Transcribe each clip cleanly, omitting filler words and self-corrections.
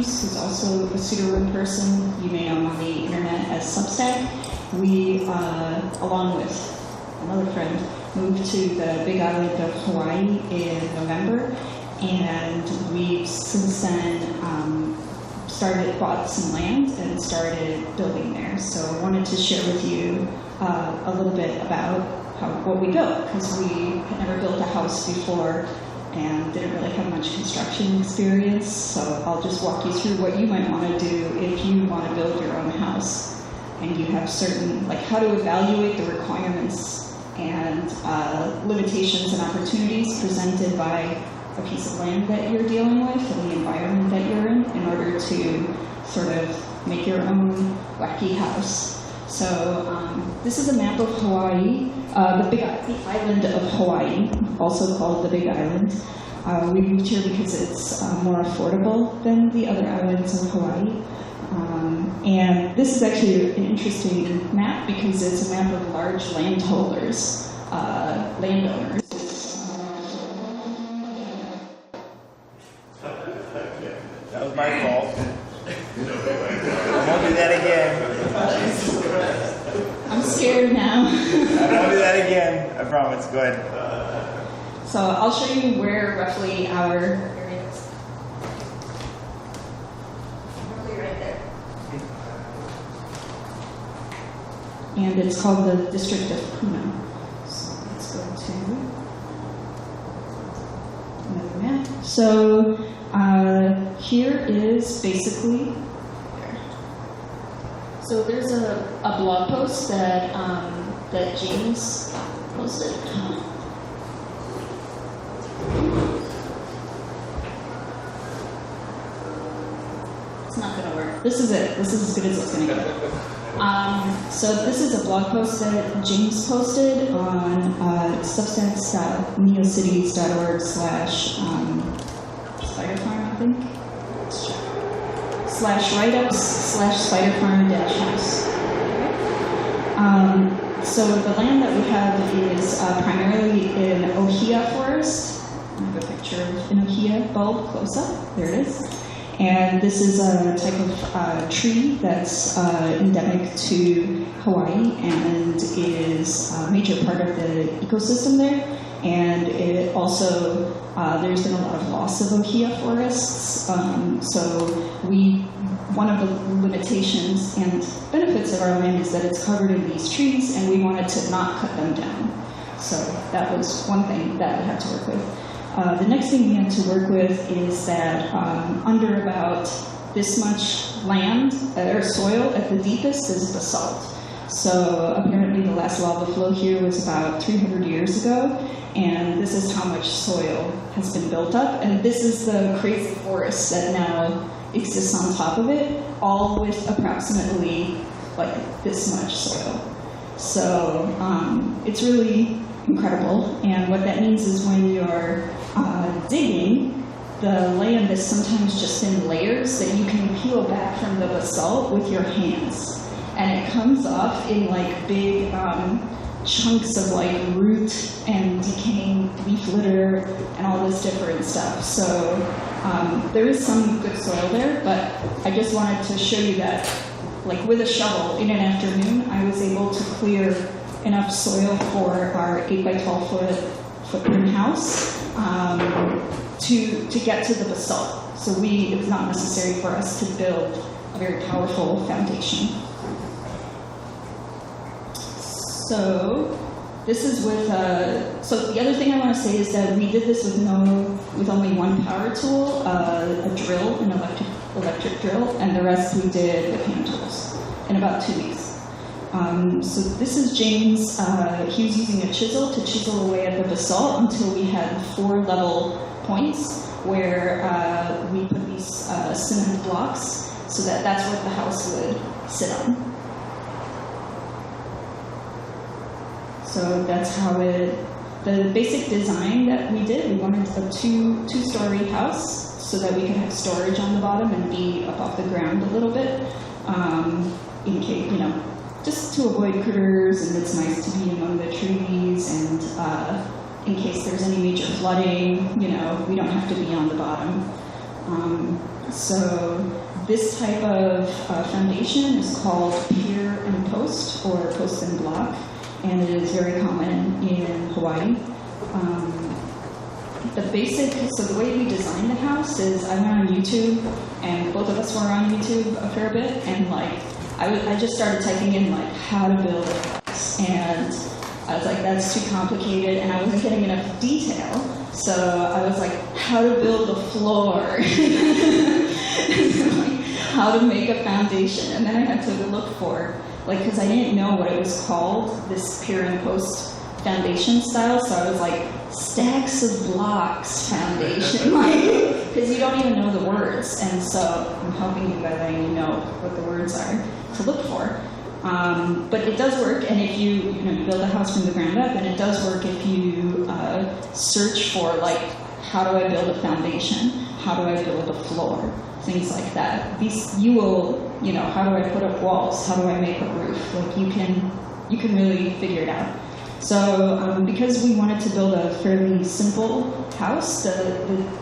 James, who's also a sudoroom person. You may know him on the internet as Substack. We, along with another friend, moved to the Big Island of Hawaii in November, and we've since then bought some land and started building there. So I wanted to share with you a little bit about what we built, because we had never built a house before and didn't really have much construction experience. So I'll just walk you through what you might want to do if you want to build your own house. And you have certain, like how to evaluate the requirements and limitations and opportunities presented by a piece of land that you're dealing with and the environment that you're in order to sort of make your own wacky house. So this is a map of Hawaii, the island of Hawaii, also called the Big Island. We moved here because it's more affordable than the other islands of Hawaii. And this is actually an interesting map because it's a map of large landowners. That was my fault. I won't do that again. I'm scared now. I won't do that again. I promise. Go ahead. So I'll show you where roughly our area is. Roughly right there. And it's called the District of Puna. So let's go to another map. So here is basically there. So there's a blog post that that James posted. It's not going to work. This is it. This is as good as it's going to get. So this is a blog post that James posted on substacks.neocities.org/spider farm, I think. /write-ups/spider-farm-house. So the land that we have is primarily in ohia forest. I have a picture of an ohia bulb close up. There it is. And this is a type of tree that's endemic to Hawaii and is a major part of the ecosystem there. And it also, there's been a lot of loss of ohia forests. So one of the limitations and benefits of our land is that it's covered in these trees, and we wanted to not cut them down. So that was one thing that we had to work with. The next thing we had to work with is that under about this much land or soil at the deepest is basalt. So apparently the last lava flow here was about 300 years ago, and this is how much soil has been built up. And this is the crazy forest that now exists on top of it, all with approximately like this much soil. So it's really incredible. And what that means is when you're digging, the land is sometimes just in layers that you can peel back from the basalt with your hands. And it comes off in like big chunks of like root and decaying leaf litter and all this different stuff. So there is some good soil there, but I just wanted to show you that like with a shovel in an afternoon, I was able to clear enough soil for our 8 by 12 foot footprint house to get to the basalt. So it was not necessary for us to build a very powerful foundation. So this is with, so the other thing I want to say is that we did this with only one power tool, a drill, an electric drill, and the rest we did with hand tools in about 2 weeks. So this is James. He was using a chisel to chisel away at the basalt until we had 4 level points where we put these cement blocks so that that's what the house would sit on. So that's how the basic design that we did, we wanted a two-story house so that we could have storage on the bottom and be up off the ground a little bit, in case, just to avoid critters, and it's nice to be among the trees, and in case there's any major flooding, we don't have to be on the bottom. So this type of foundation is called pier and post, or post and block, and it is very common in Hawaii. So the way we designed the house is I went on YouTube, and both of us were on YouTube a fair bit, and I just started typing in how to build a house, and I was like, that's too complicated, and I wasn't getting enough detail, so I was like, how to build a floor, how to make a foundation, and then I had to look for, because I didn't know what it was called, this pier and post foundation style, so I was like, stacks of blocks foundation, because you don't even know the words, and so I'm helping you by letting you know what the words are to look for. But it does work, and if you build a house from the ground up, and it does work if you search for how do I build a foundation, how do I build a floor, things like that. You will, how do I put up walls, how do I make a roof? You can really figure it out. So because we wanted to build a fairly simple house,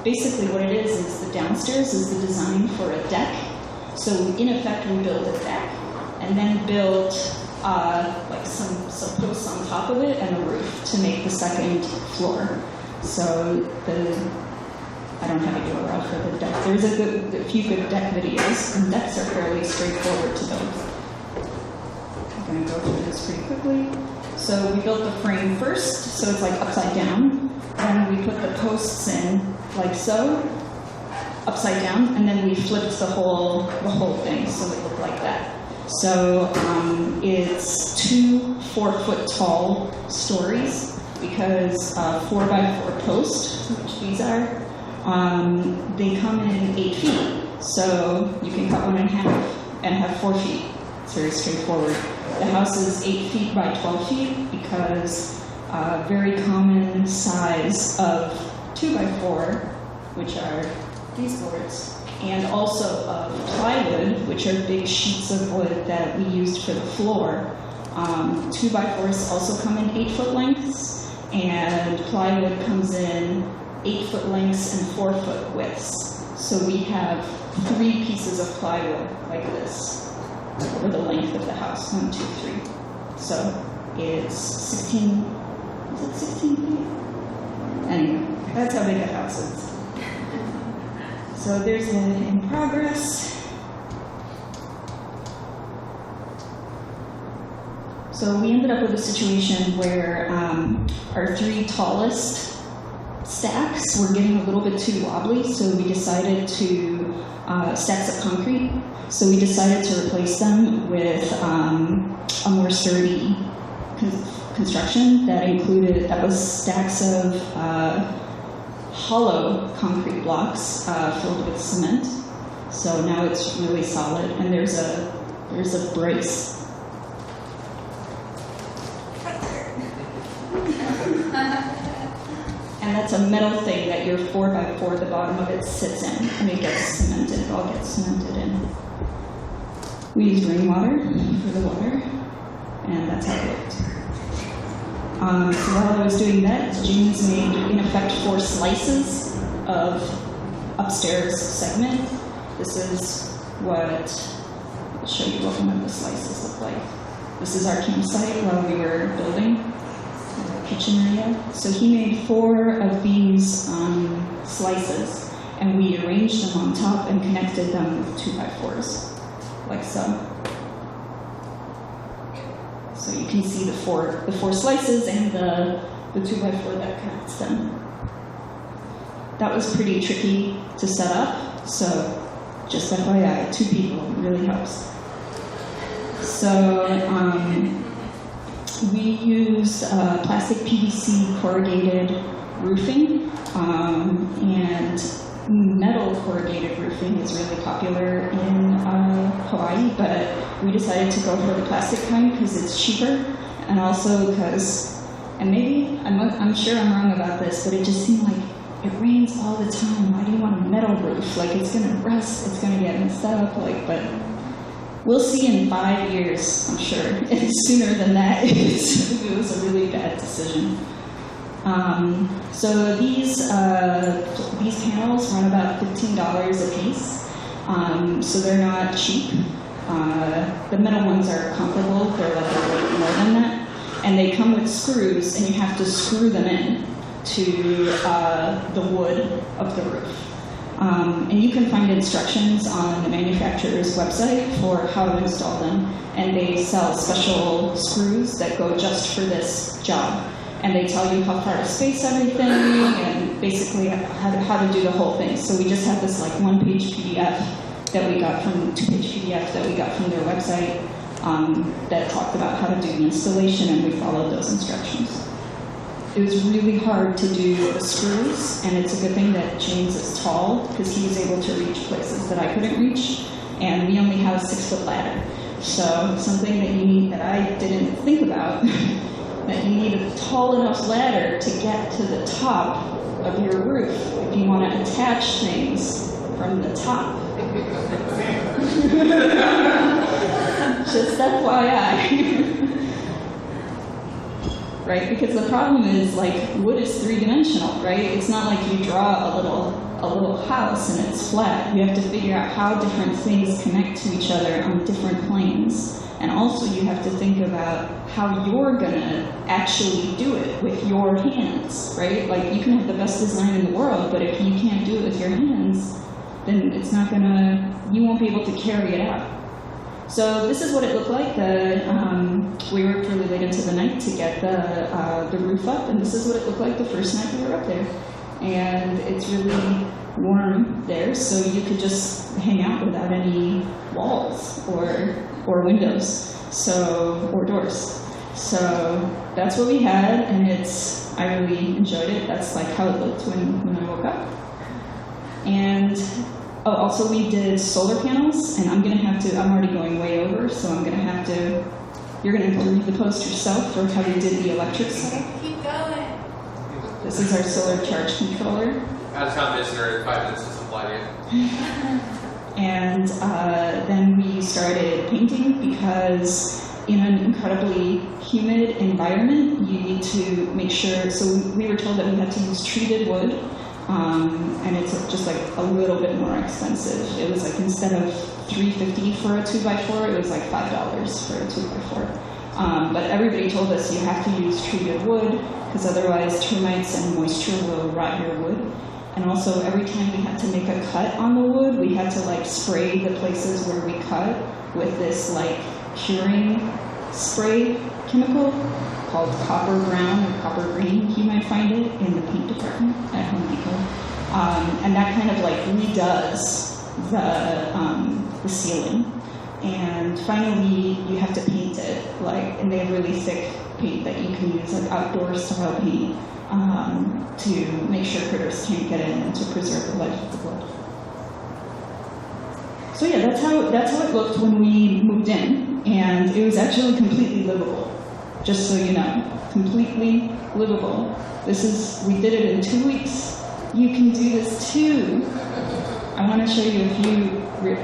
basically what it is the downstairs is the design for a deck. So in effect, we built a deck and then built some posts on top of it and a roof to make the second floor. So I don't have a URL for the deck. There's a few good deck videos, and decks are fairly straightforward to build. I'm going to go through this pretty quickly. So we built the frame first, so it's upside down. Then we put the posts in like so, upside down, and then we flipped the whole thing so it looked like that. So it's 2 4-foot tall stories because 4x4 posts, which these are, they come in 8 feet. So you can cut one in half and have 4 feet. It's very straightforward. The house is 8 feet by 12 feet because very common size of 2x4, which are these boards, and also of plywood, which are big sheets of wood that we used for the floor. 2x4s also come in 8-foot lengths, and plywood comes in 8-foot lengths and 4-foot widths. So we have 3 pieces of plywood like this over the length of the house, 1, 2, 3. So it's 16, is it 16 feet? Anyway, that's how big the house is. So there's an in progress. So we ended up with a situation where our 3 tallest stacks were getting a little bit too wobbly, so we decided to, stacks of concrete, so we decided to replace them with a more sturdy construction that was stacks of hollow concrete blocks filled with cement. So now it's really solid, and there's a brace. And that's a metal thing that your 4x4, the bottom of it sits in, and it gets cemented. It all gets cemented in. We used rainwater for the water, and that's how it looked. So while I was doing that, James made, in effect, 4 slices of upstairs segment. This is what, I'll show you what one of the slices look like. This is our campsite while we were building the kitchen area. So he made 4 of these slices, and we arranged them on top and connected them with 2x4s, like so. So you can see the four slices and the 2x4 that connects them. That was pretty tricky to set up, so just FYI, 2 people really helps. So we used plastic PVC corrugated roofing, and metal corrugated roofing is really popular in Hawaii, but we decided to go for the plastic kind because it's cheaper, and also because, and maybe, I'm sure I'm wrong about this, but it just seemed like it rains all the time. Why do you want a metal roof? It's gonna rust, it's gonna get messed up, but we'll see in 5 years, I'm sure. And sooner than that, it was a really bad decision. So these panels run about $15 a piece. So they're not cheap. The metal ones are comparable. They're like a little more than that. And they come with screws, and you have to screw them in to the wood of the roof. And you can find instructions on the manufacturer's website for how to install them. And they sell special screws that go just for this job. And they tell you how far to space everything and basically how to do the whole thing. So we just have this like one-page PDF that we got from, two-page PDF that we got from their website that talked about how to do the installation, and we followed those instructions. It was really hard to do the screws, and it's a good thing that James is tall because he's able to reach places that I couldn't reach, and we only have a 6-foot ladder. So something that you need that I didn't think about, that you need a tall enough ladder to get to the top of your roof if you want to attach things from the top. Just FYI. Right? Because the problem is, like, wood is three-dimensional, right? It's not like you draw a little house and it's flat. You have to figure out how different things connect to each other on different planes. And also you have to think about how you're gonna actually do it with your hands, right? Like, you can have the best design in the world, but if you can't do it with your hands, then it's not gonna, you won't be able to carry it out. So this is what it looked like. We worked really late into the night to get the roof up, and this is what it looked like the first night we were up there. And it's really warm there, so you could just hang out without any walls or windows, or doors. So that's what we had, and I really enjoyed it. That's like how it looked when I woke up. And oh, also we did solar panels, and I'm already going way over, so you're gonna have to read the post yourself for how we did the electric setup. Keep going. This is our solar charge controller. Out of town visitor, 5 minutes to supply you. And then we started painting because in an incredibly humid environment, you need to make sure, so we were told that we had to use treated wood, and it's just like a little bit more expensive. It was like, instead of $3.50 for a 2x4, it was like $5 for a 2x4. But everybody told us you have to use treated wood because otherwise termites and moisture will rot your wood. And also every time we had to make a cut on the wood, we had to like spray the places where we cut with this like curing spray chemical called copper brown or copper green. You might find it in the paint department at Home Depot. And that kind of like redoes the ceiling. And finally, you have to paint it, and they have really thick paint that you can use, like outdoor style paint, to make sure critters can't get in and to preserve the life of the wood. So yeah, that's how it looked when we moved in, and it was actually completely livable. Just so you know, completely livable. We did it in 2 weeks. You can do this too. I want to show you a few. Hold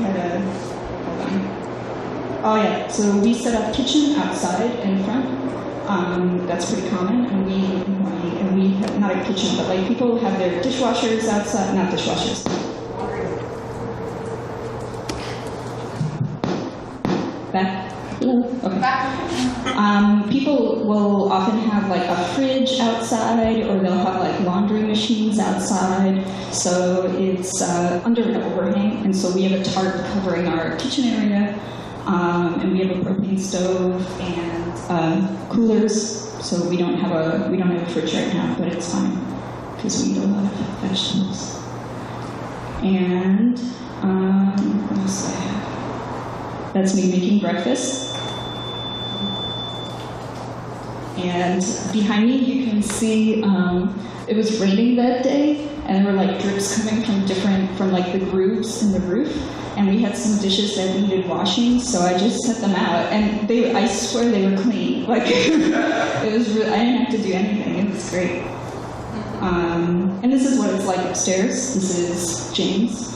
on. Oh yeah, so we set up kitchen outside in front. That's pretty common, and we have, not a kitchen, but like people have their dishwashers outside, not dishwashers. Back? Okay. People will often have like a fridge outside, or they'll have like laundry machines outside. So it's under an overhang, and so we have a tarp covering our kitchen area, and we have a propane stove and coolers. So we don't have a fridge right now, but it's fine because we eat a lot of vegetables. And what else do I have? That's me making breakfast. And behind me, you can see it was raining that day, and there were like drips coming from like the grooves in the roof. And we had some dishes that needed washing, so I just set them out, and I swear they were clean. Like it was really, I didn't have to do anything. It was great. And this is what it's like upstairs. This is James.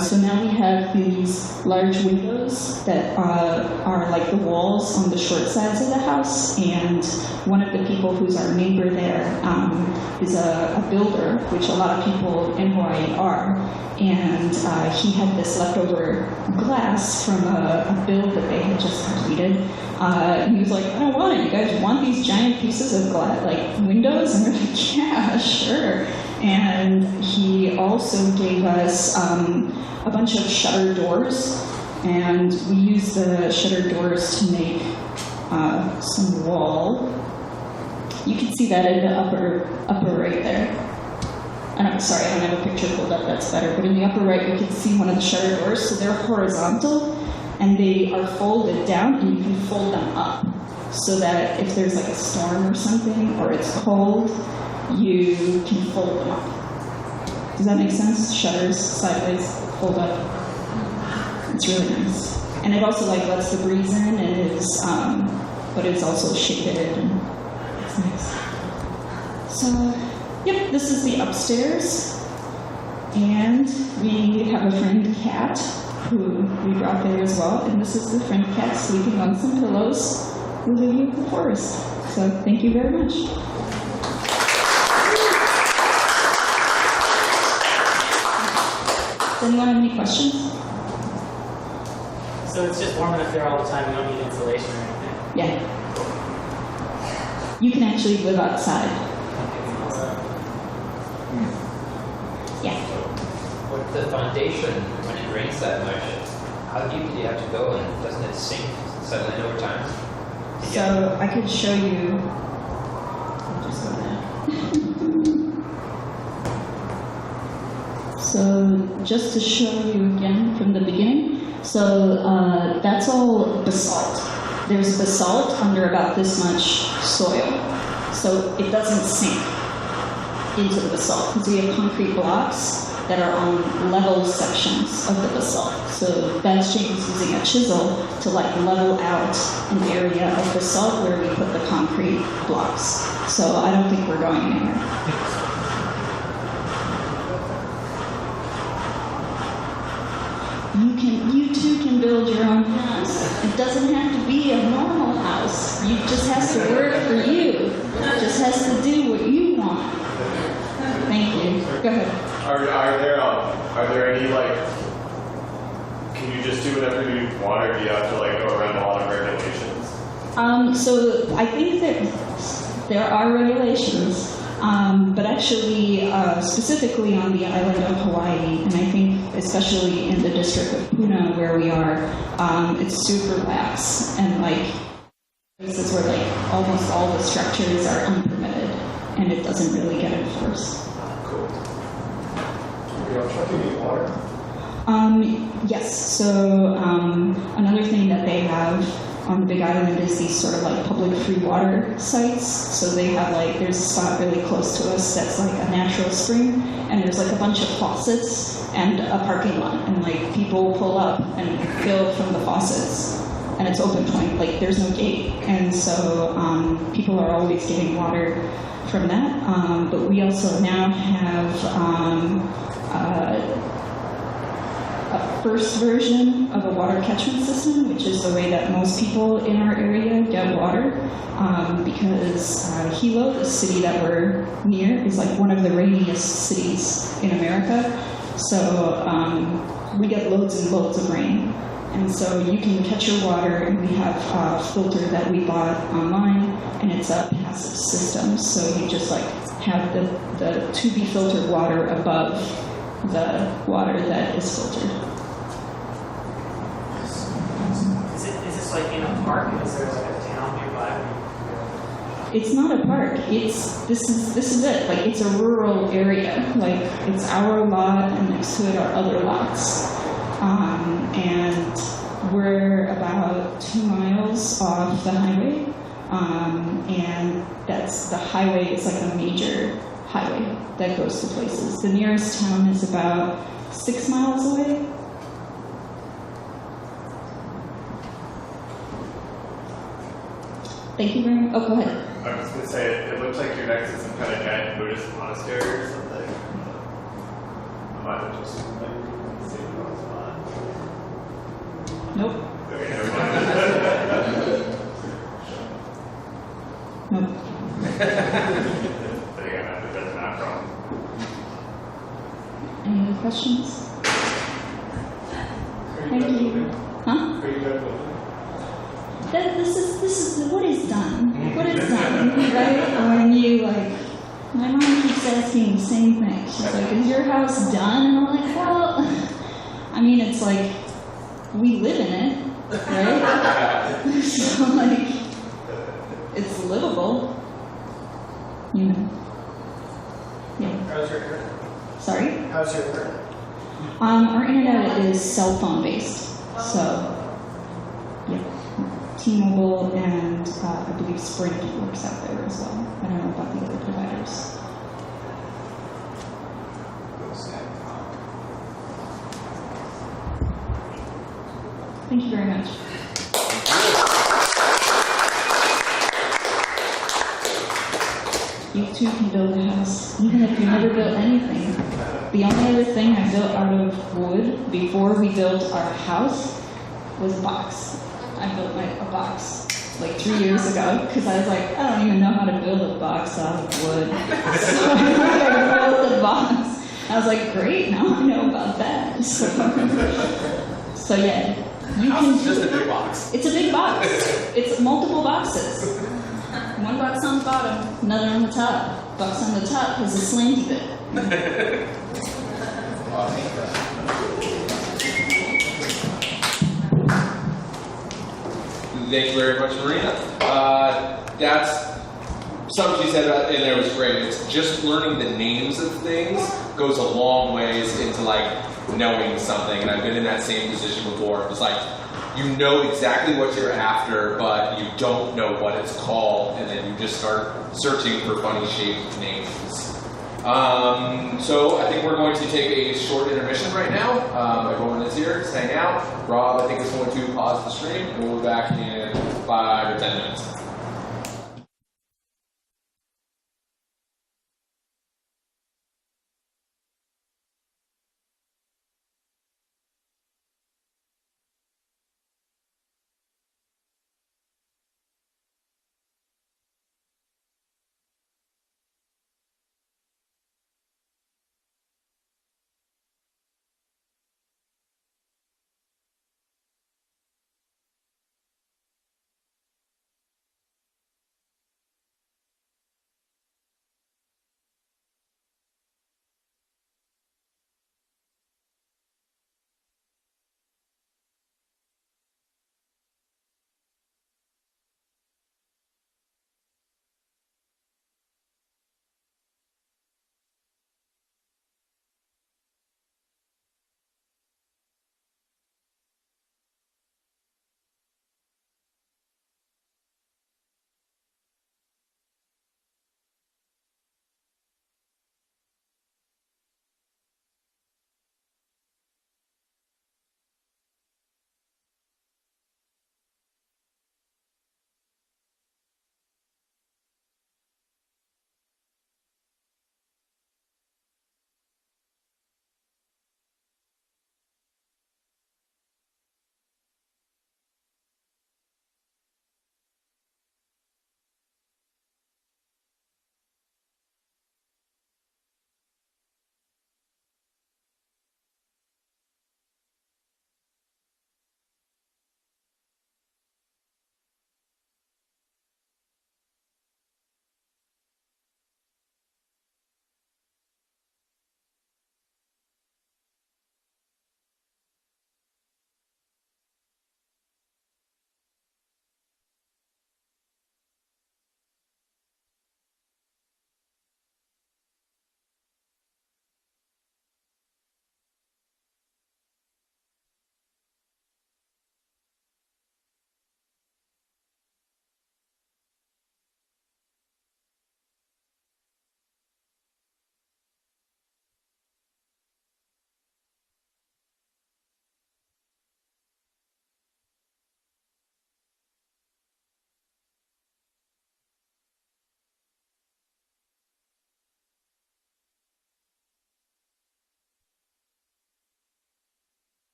So now we have these large windows that are like the walls on the short sides of the house, and one of the people who's our neighbor there is a builder, which a lot of people in Hawaii are, and he had this leftover glass from a build that they had just completed. He was like, I don't want it. You guys want these giant pieces of glass, like windows? And we're like, yeah, sure. And he also gave us a bunch of shutter doors, and we used the shutter doors to make some wall. You can see that in the upper right there. I'm sorry, I don't have a picture pulled up, that's better. But in the upper right, you can see one of the shutter doors. So they're horizontal, and they are folded down, and you can fold them up. So that if there's like a storm or something, or it's cold, you can fold them up. Does that make sense? Shutters, sideways, fold up. It's really nice. And it also like lets the breeze in, and is, but it's also shaded, and it's nice. So, yep, this is the upstairs. And we have a friend cat who we brought there as well. And this is the friend cat sleeping on some pillows who live in the forest. So thank you very much. Does anyone have any questions? So it's just warm enough there all the time, you don't need insulation or anything? Yeah. You can actually live outside. Yeah. With the foundation, when it rains that much, how deep do you have to go, and doesn't it sink suddenly over time? So I could show you. I'll just go there. So just to show you again from the beginning. So that's all basalt. There's basalt under about this much soil. So it doesn't sink into the basalt because we have concrete blocks that are on level sections of the basalt. So that's James using a chisel to like level out an area of basalt where we put the concrete blocks. So I don't think we're going anywhere. You too can build your own house. It doesn't have to be a normal house. It just has to work for you. It just has to do what you want. Thank you. Go ahead. Are there any, like, can you just do whatever you want, or do you have to, like, go around a lot of regulations? So I think that there are regulations, but actually specifically on the island of Hawaii, and I think especially in the district of Puna where we are, it's super lax, and like places where like almost all the structures are unpermitted, and it doesn't really get enforced. Yes, so another thing that they have on the Big Island is these sort of like public free water sites. So they have like, there's a spot really close to us that's like a natural spring, and there's like a bunch of faucets and a parking lot, and like people pull up and fill from the faucets, and it's open 20, like there's no gate, and so people are always getting water from that. But we also now have a first version of a water catchment system, which is the way that most people in our area get water, because Hilo, the city that we're near, is like one of the rainiest cities in America. So we get loads and loads of rain. And so you can catch your water, and we have a filter that we bought online, and it's a passive system. So you just like have the to-be filtered water above the water that is filtered. Is this like in a park? Is there like a town nearby? It's not a park. This is it. Like it's a rural area. Like it's our lot, and next to it are other lots. And we're about 2 miles off the highway. And that's the highway is like a major highway that goes to places. The nearest town is about 6 miles away. Thank you very much. Oh, go ahead. I was going to say, it looks like you're next to some kind of giant Buddhist monastery or something. Am I just Nope. Okay, never mind. Nope. I think I have to bet that wrong. Any other questions? Thank you. Huh? This is what is done. What is done, right? When you like, my mom keeps asking the same thing. She's like, "Is your house done?" And I'm like, "Well, I mean, it's like we live in it, right? So like, it's livable, you know." Yeah. How's your internet? Sorry. How's your internet? Our internet is cell phone based, so yeah, T-Mobile and I believe Sprint works out there as well. I don't know about the other providers. Thank you very much. You too can build a house, even if you never built anything. The only other thing I built out of wood before we built our house was a box. I built a box like 3 years ago because I was like, I don't even know how to build a box out of wood. So I built the box. I was like, great, now I know about that. So yeah, you can. It's just a big box. It's a big box. It's multiple boxes. One box on the bottom, another on the top. Box on the top has a slanty bit. Thank you very much, Marina. That's something she said in there was great. It's just learning the names of things goes a long ways into like knowing something. And I've been in that same position before. It's like you know exactly what you're after, but you don't know what it's called, and then you just start searching for funny shaped names. So I think we're going to take a short intermission right now. Everyone is here, just hang out. Rob, I think, is going to pause the stream, and we'll be back in 5 or 10 minutes.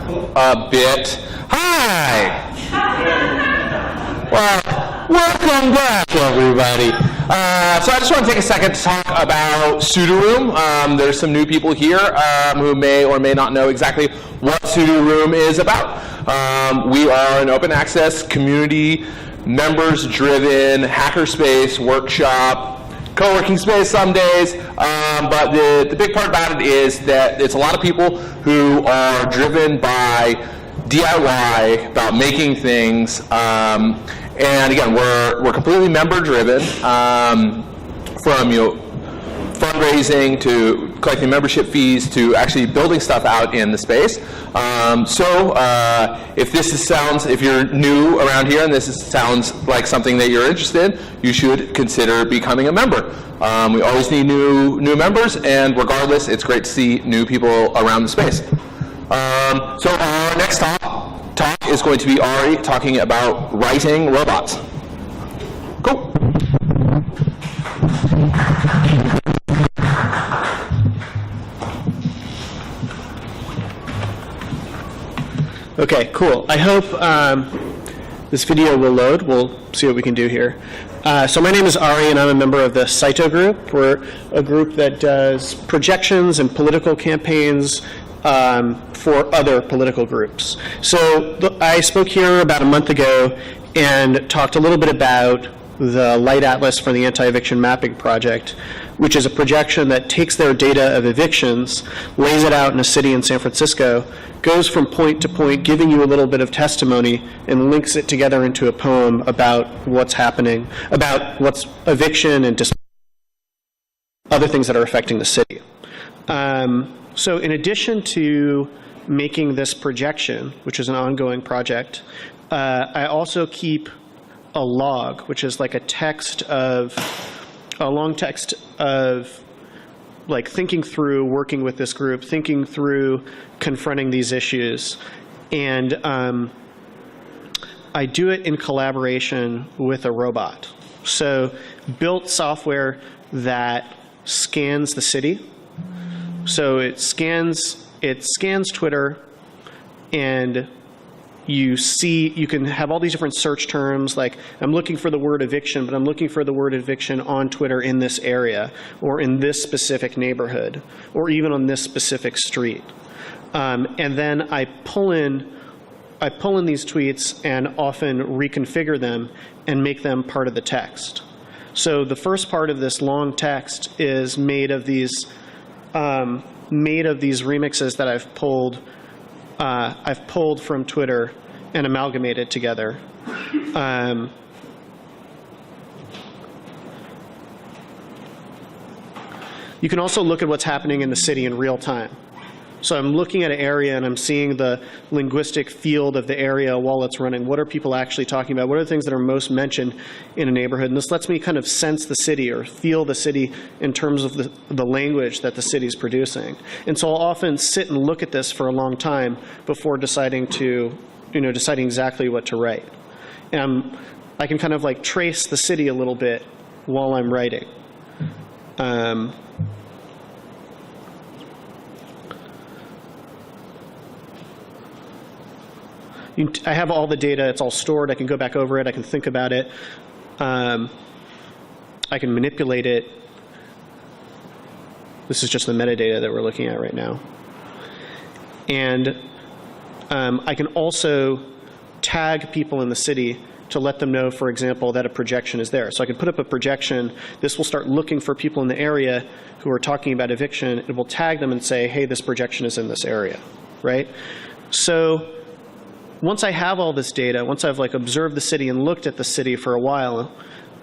a bit. Hi! Well, welcome back, everybody. So I just want to take a second to talk about sudoroom. There's some new people here who may or may not know exactly what sudoroom is about. We are an open access, community, members-driven hackerspace workshop, co-working space some days, but the big part about it is that it's a lot of people who are driven by DIY, about making things, and again, we're completely member-driven, from fundraising to collecting membership fees to actually building stuff out in the space. If you're new around here and sounds like something that you're interested in, you should consider becoming a member. We always need new members, and regardless, it's great to see new people around the space. So our next talk is going to be Ari talking about writing robots. Cool. Okay, cool. I hope this video will load. We'll see what we can do here. So my name is Ari, and I'm a member of the Saito group. We're a group that does projections and political campaigns for other political groups. So I spoke here about a month ago and talked a little bit about the Light Atlas for the Anti-Eviction Mapping Project, which is a projection that takes their data of evictions, lays it out in a city in San Francisco, goes from point to point, giving you a little bit of testimony, and links it together into a poem about what's happening, about what's eviction and other things that are affecting the city. So in addition to making this projection, which is an ongoing project, I also keep a log, which is like a long text of like thinking through working with this group, thinking through confronting these issues. And I do it in collaboration with a robot. So built software that scans the city. So it scans Twitter, and you can have all these different search terms, like I'm looking for the word eviction, but I'm looking for the word eviction on Twitter in this area, or in this specific neighborhood, or even on this specific street. And then I pull in these tweets and often reconfigure them and make them part of the text. So the first part of this long text is made of these remixes that I've pulled from Twitter and amalgamated together. You can also look at what's happening in the city in real time. So I'm looking at an area and I'm seeing the linguistic field of the area while it's running. What are people actually talking about? What are the things that are most mentioned in a neighborhood? And this lets me kind of sense the city or feel the city in terms of the language that the city's producing. And so I'll often sit and look at this for a long time before deciding exactly what to write. And I can kind of like trace the city a little bit while I'm writing. I have all the data, it's all stored, I can go back over it, I can think about it, I can manipulate it. This is just the metadata that we're looking at right now. And I can also tag people in the city to let them know, for example, that a projection is there. So I can put up a projection, this will start looking for people in the area who are talking about eviction, it will tag them and say, hey, this projection is in this area, right? So once I have all this data, once I've like observed the city and looked at the city for a while,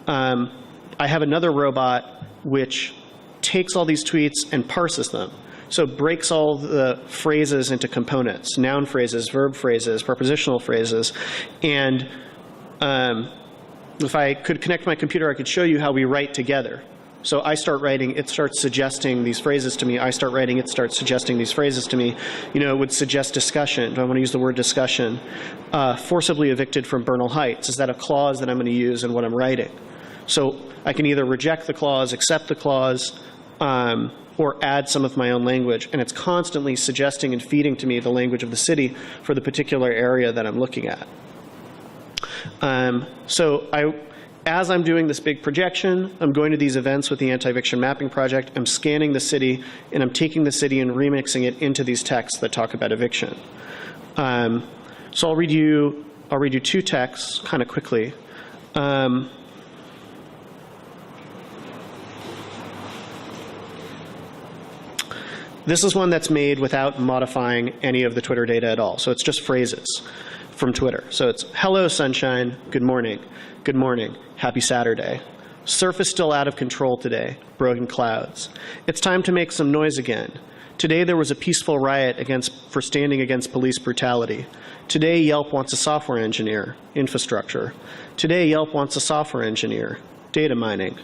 I have another robot which takes all these tweets and parses them. So breaks all the phrases into components, noun phrases, verb phrases, prepositional phrases. And if I could connect my computer, I could show you how we write together. So I start writing, it starts suggesting these phrases to me. I start writing, it starts suggesting these phrases to me. You know, it would suggest discussion. Do I want to use the word discussion? Forcibly evicted from Bernal Heights. Is that a clause that I'm going to use in what I'm writing? So I can either reject the clause, accept the clause, or add some of my own language, and it's constantly suggesting and feeding to me the language of the city for the particular area that I'm looking at. As I'm doing this big projection, I'm going to these events with the Anti-Eviction Mapping Project, I'm scanning the city, and I'm taking the city and remixing it into these texts that talk about eviction. So I'll read you 2 texts kind of quickly. This is one that's made without modifying any of the Twitter data at all. So it's just phrases from Twitter. So it's, hello, sunshine, good morning, happy Saturday. Surf is still out of control today, broken clouds. It's time to make some noise again. Today there was a peaceful riot for standing against police brutality. Today Yelp wants a software engineer, infrastructure. Today Yelp wants a software engineer, data mining.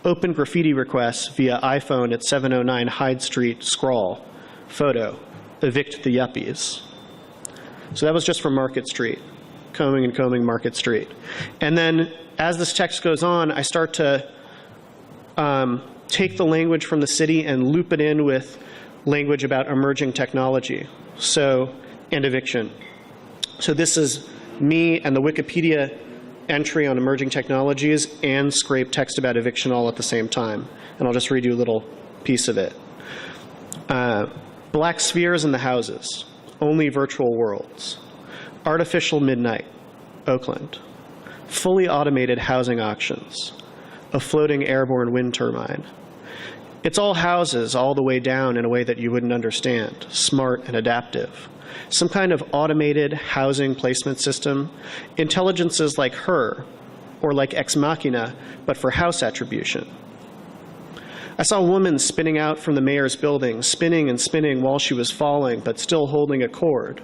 Open graffiti requests via iPhone at 709 Hyde Street, scroll, photo, evict the yuppies. So that was just from Market Street, combing and combing Market Street. And then as this text goes on, I start to take the language from the city and loop it in with language about emerging technology, and eviction. So this is me and the Wikipedia entry on emerging technologies and scrape text about eviction all at the same time. And I'll just read you a little piece of it. Black spheres in the houses, only virtual worlds. Artificial midnight, Oakland. Fully automated housing auctions. A floating airborne wind turbine. It's all houses all the way down in a way that you wouldn't understand, smart and adaptive. Some kind of automated housing placement system, intelligences like her, or like Ex Machina, but for house attribution. I saw a woman spinning out from the mayor's building, spinning and spinning while she was falling, but still holding a cord.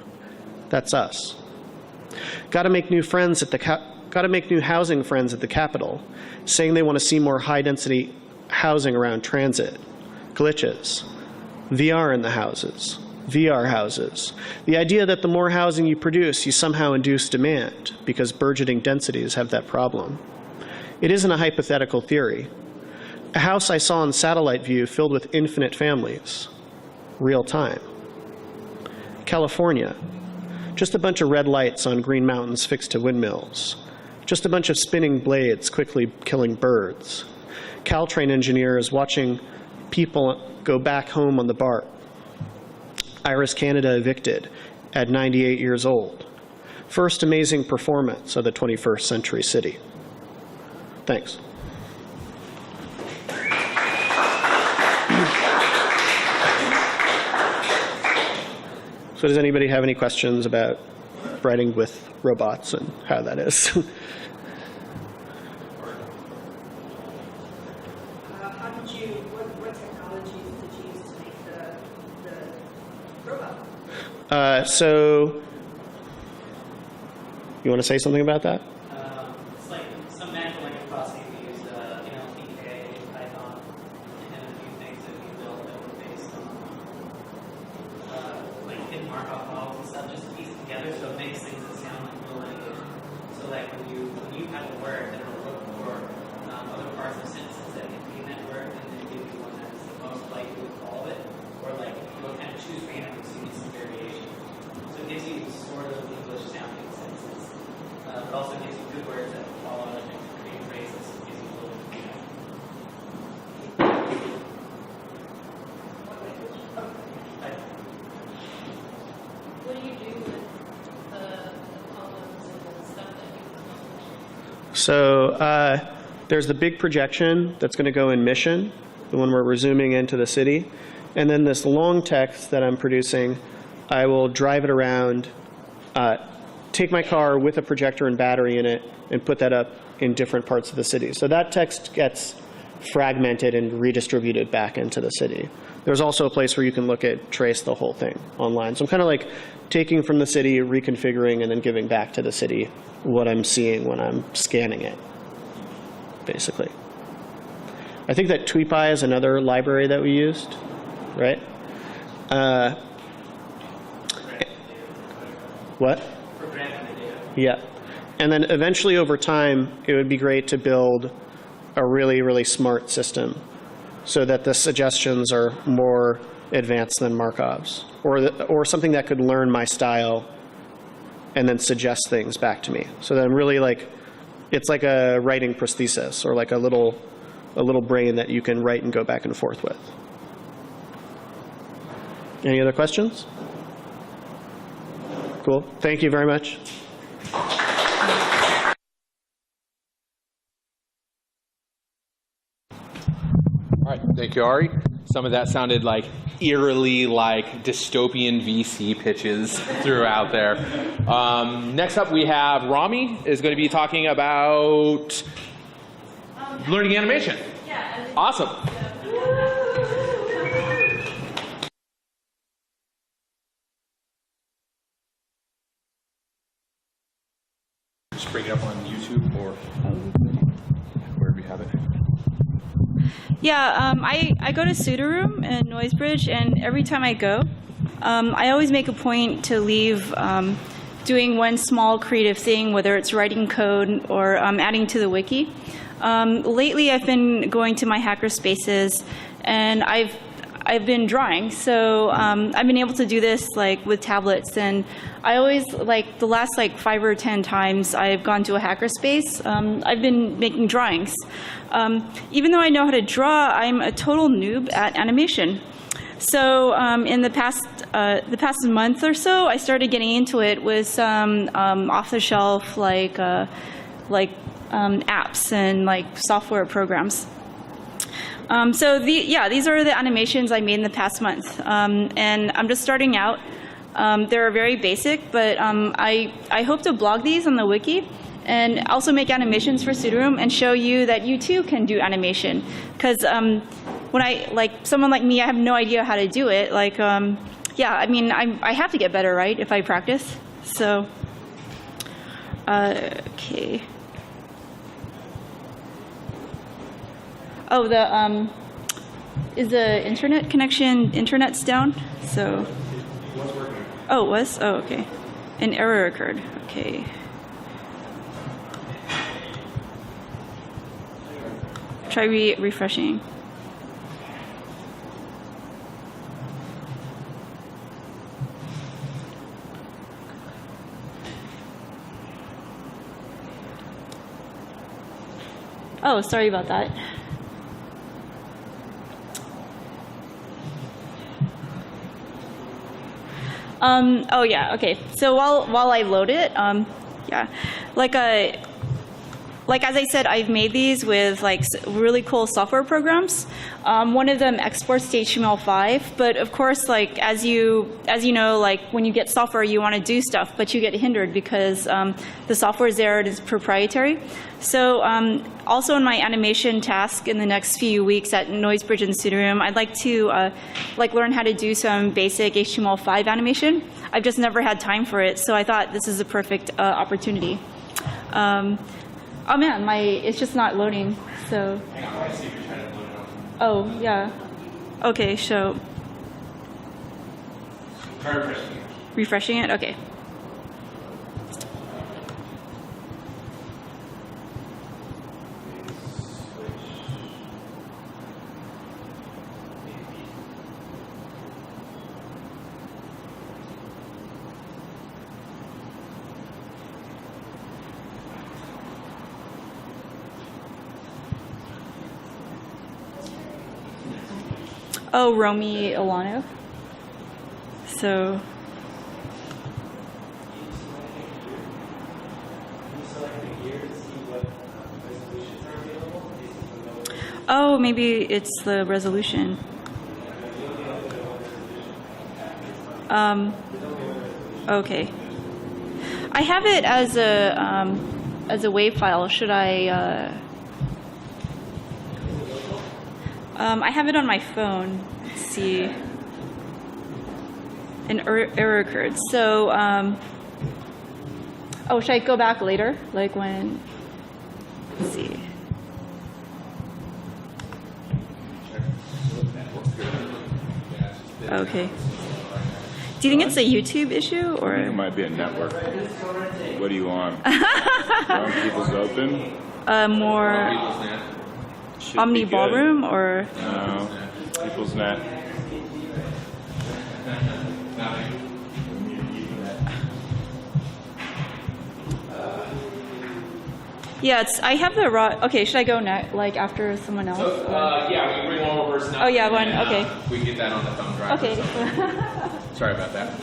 That's us. Got to make new housing friends at the Capitol, saying they want to see more high-density housing around transit. Glitches. VR in the houses. VR houses. The idea that the more housing you produce, you somehow induce demand, because burgeoning densities have that problem. It isn't a hypothetical theory. A house I saw in satellite view filled with infinite families. Real time. California. Just a bunch of red lights on green mountains fixed to windmills. Just a bunch of spinning blades quickly killing birds. Caltrain engineers watching people go back home on the BART. Iris Canada evicted at 98 years old. First amazing performance of the 21st century city. Thanks. So does anybody have any questions about writing with robots and how that is? What technologies did you use to make the robot? So, you want to say something about that? It's like some natural language processing we use, PK, Python, and a few things that we built that were based on like hidden Markov models and stuff, just to piece it together so it makes things that sound like real language. So like when you have a word, then it'll look for other parts of sentences that contain that word, and then give you one that's the most likely to call it, or like you'll kind of choose randomly so you get some variation. So it gives you sort of English sounding sentences, but also gives you good words that follow and create phrases. It gives you a little bit of What do you do with the columns and the stuff that you publish? So there's the big projection that's going to go in Mission, the one where we're zooming into the city. And then this long text that I'm producing, I will drive it around, take my car with a projector and battery in it, and put that up in different parts of the city. So that text gets fragmented and redistributed back into the city. There's also a place where you can trace the whole thing online. So I'm kind of like taking from the city, reconfiguring, and then giving back to the city what I'm seeing when I'm scanning it, basically. I think that TweetPy is another library that we used, right? What? Yeah. And then eventually over time, it would be great to build a really, really smart system so that the suggestions are more advanced than Markov's, or something that could learn my style and then suggest things back to me. So that I'm really like, it's like a writing prosthesis, or like a little brain that you can write and go back and forth with. Any other questions? Cool. Thank you very much. All right, thank you, Ari. Some of that sounded like eerily like dystopian VC pitches throughout there. Next up, we have Rami is going to be talking about learning animation. Yeah. Awesome. Just bring it up on YouTube or wherever you have it. Yeah, I go to sudoroom in Noisebridge, and every time I go, I always make a point to leave doing one small creative thing, whether it's writing code or adding to the wiki. Lately, I've been going to my hacker spaces, and I've been drawing. So I've been able to do this like with tablets, and I always, like the last like 5 or 10 times I've gone to a hackerspace, I've been making drawings. Even though I know how to draw, I'm a total noob at animation. So in the past month or so, I started getting into it with some off-the-shelf like apps and like software programs. So these are the animations I made in the past month, and I'm just starting out. They're very basic, but I hope to blog these on the wiki and also make animations for sudoroom and show you that you too can do animation. Because when someone like me, I have no idea how to do it. Like, yeah, I mean, I have to get better, right, if I practice. So, okay. Oh, is the internet connection, internet's down? So. Oh, it was? Oh, okay. An error occurred. Okay. Try refreshing. Oh, sorry about that. Oh yeah, okay. So while I load it, yeah, like as I said, I've made these with like really cool software programs. One of them exports to HTML5, but of course, like as you know, like when you get software, you want to do stuff, but you get hindered because the software is there, it is proprietary. So also in my animation task in the next few weeks at Noisebridge and sudoroom, I'd like to learn how to do some basic HTML5 animation. I've just never had time for it, so I thought this is a perfect opportunity. Oh man, it's just not loading. So. Hang on, let's see if you're trying to load it up. Oh yeah. Okay, so. Try refreshing it. Refreshing it. Okay. Oh, Romy Ilano. So. Oh, maybe it's the resolution. Okay. I have it as a WAV file. Should I? I have it on my phone. Let's see. An error occurred. So, oh, should I go back later? Like when? Let's see. Okay. Do you think it's a YouTube issue or? It might be a network. What do you want? You want people's open? More. Should Omni be good. Ballroom or? No, People's Net. Yeah, I have the raw. Okay, should I go like after someone else? So, yeah, we can bring one more person up. Oh, yeah, and one, then, okay. We can get that on the thumb drive. Okay. Sorry about that.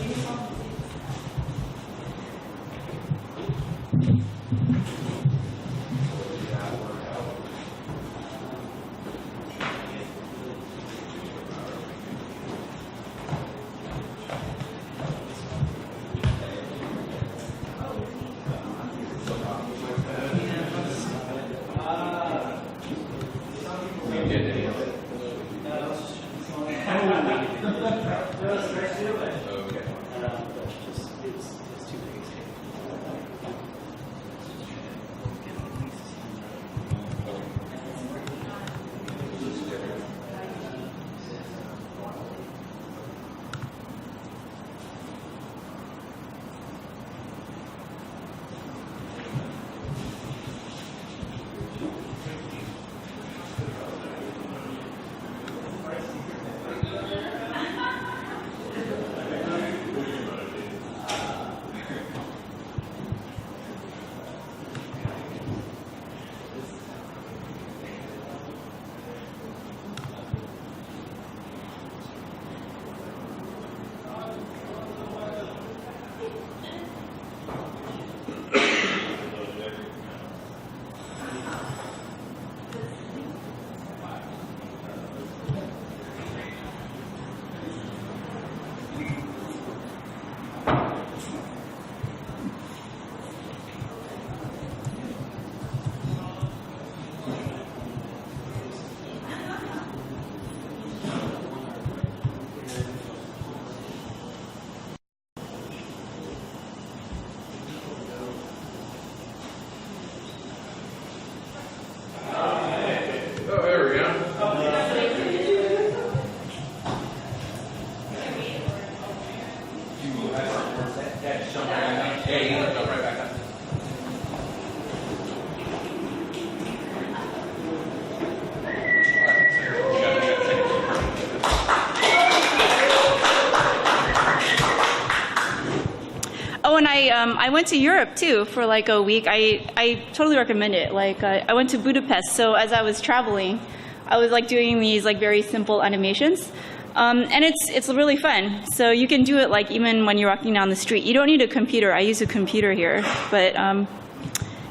Oh, and I went to Europe too for like a week. I totally recommend it. Like I went to Budapest, so as I was traveling, I was like doing these like very simple animations, and it's really fun. So you can do it like even when you're walking down the street. You don't need a computer. I use a computer here, but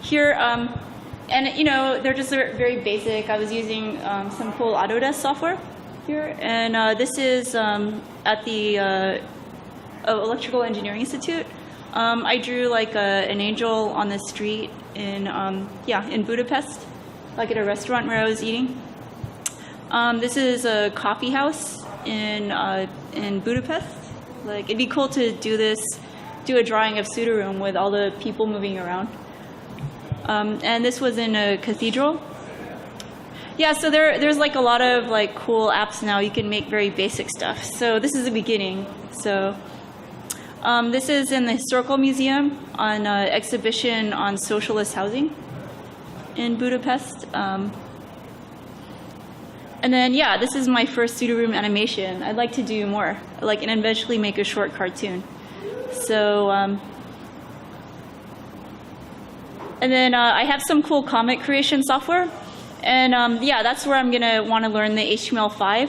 here and you know they're just very basic. I was using some cool Autodesk software here, and this is at the Electrical Engineering Institute. I drew like an angel on the street in in Budapest, like at a restaurant where I was eating. This is a coffee house in Budapest. Like it'd be cool to do a drawing of sudoroom with all the people moving around. And this was in a cathedral. Yeah, so there's like a lot of like cool apps now. You can make very basic stuff. So this is the beginning. So. This is in the Historical Museum on exhibition on socialist housing in Budapest. And then, yeah, this is my first sudoroom animation. I'd like to do more, like, and eventually make a short cartoon. So, and then I have some cool comic creation software. And yeah, that's where I'm gonna want to learn the HTML5.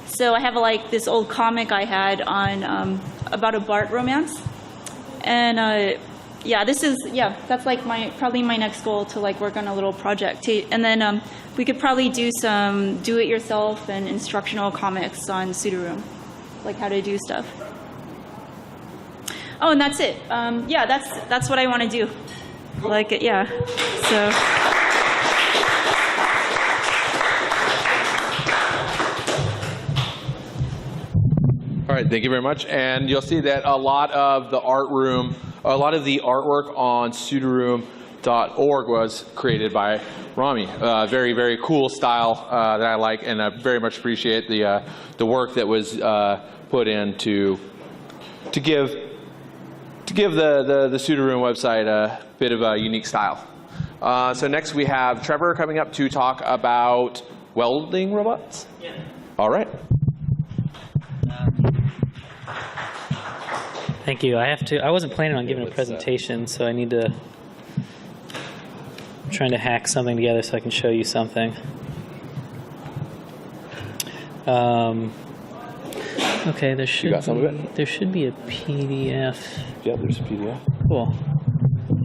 So I have like this old comic I had on about a Bart romance, and yeah, that's like probably my next goal, to like work on a little project. And then we could probably do some do-it-yourself and instructional comics on sudoroom, like how to do stuff. Oh, and that's it. Yeah, that's what I want to do. Like yeah, so. All right, thank you very much. And you'll see that a lot of the artwork on sudoroom.org was created by Rami. Very, very cool style that I like, and I very much appreciate the work that was put in to give the sudoroom website a bit of a unique style. So next we have Trevor coming up to talk about welding robots? Yeah. All right. Thank you. I wasn't planning on giving a presentation, so I need to. I'm trying to hack something together so I can show you something. Okay, there should got some of it? there should be a PDF. Yeah, there's a PDF. Cool.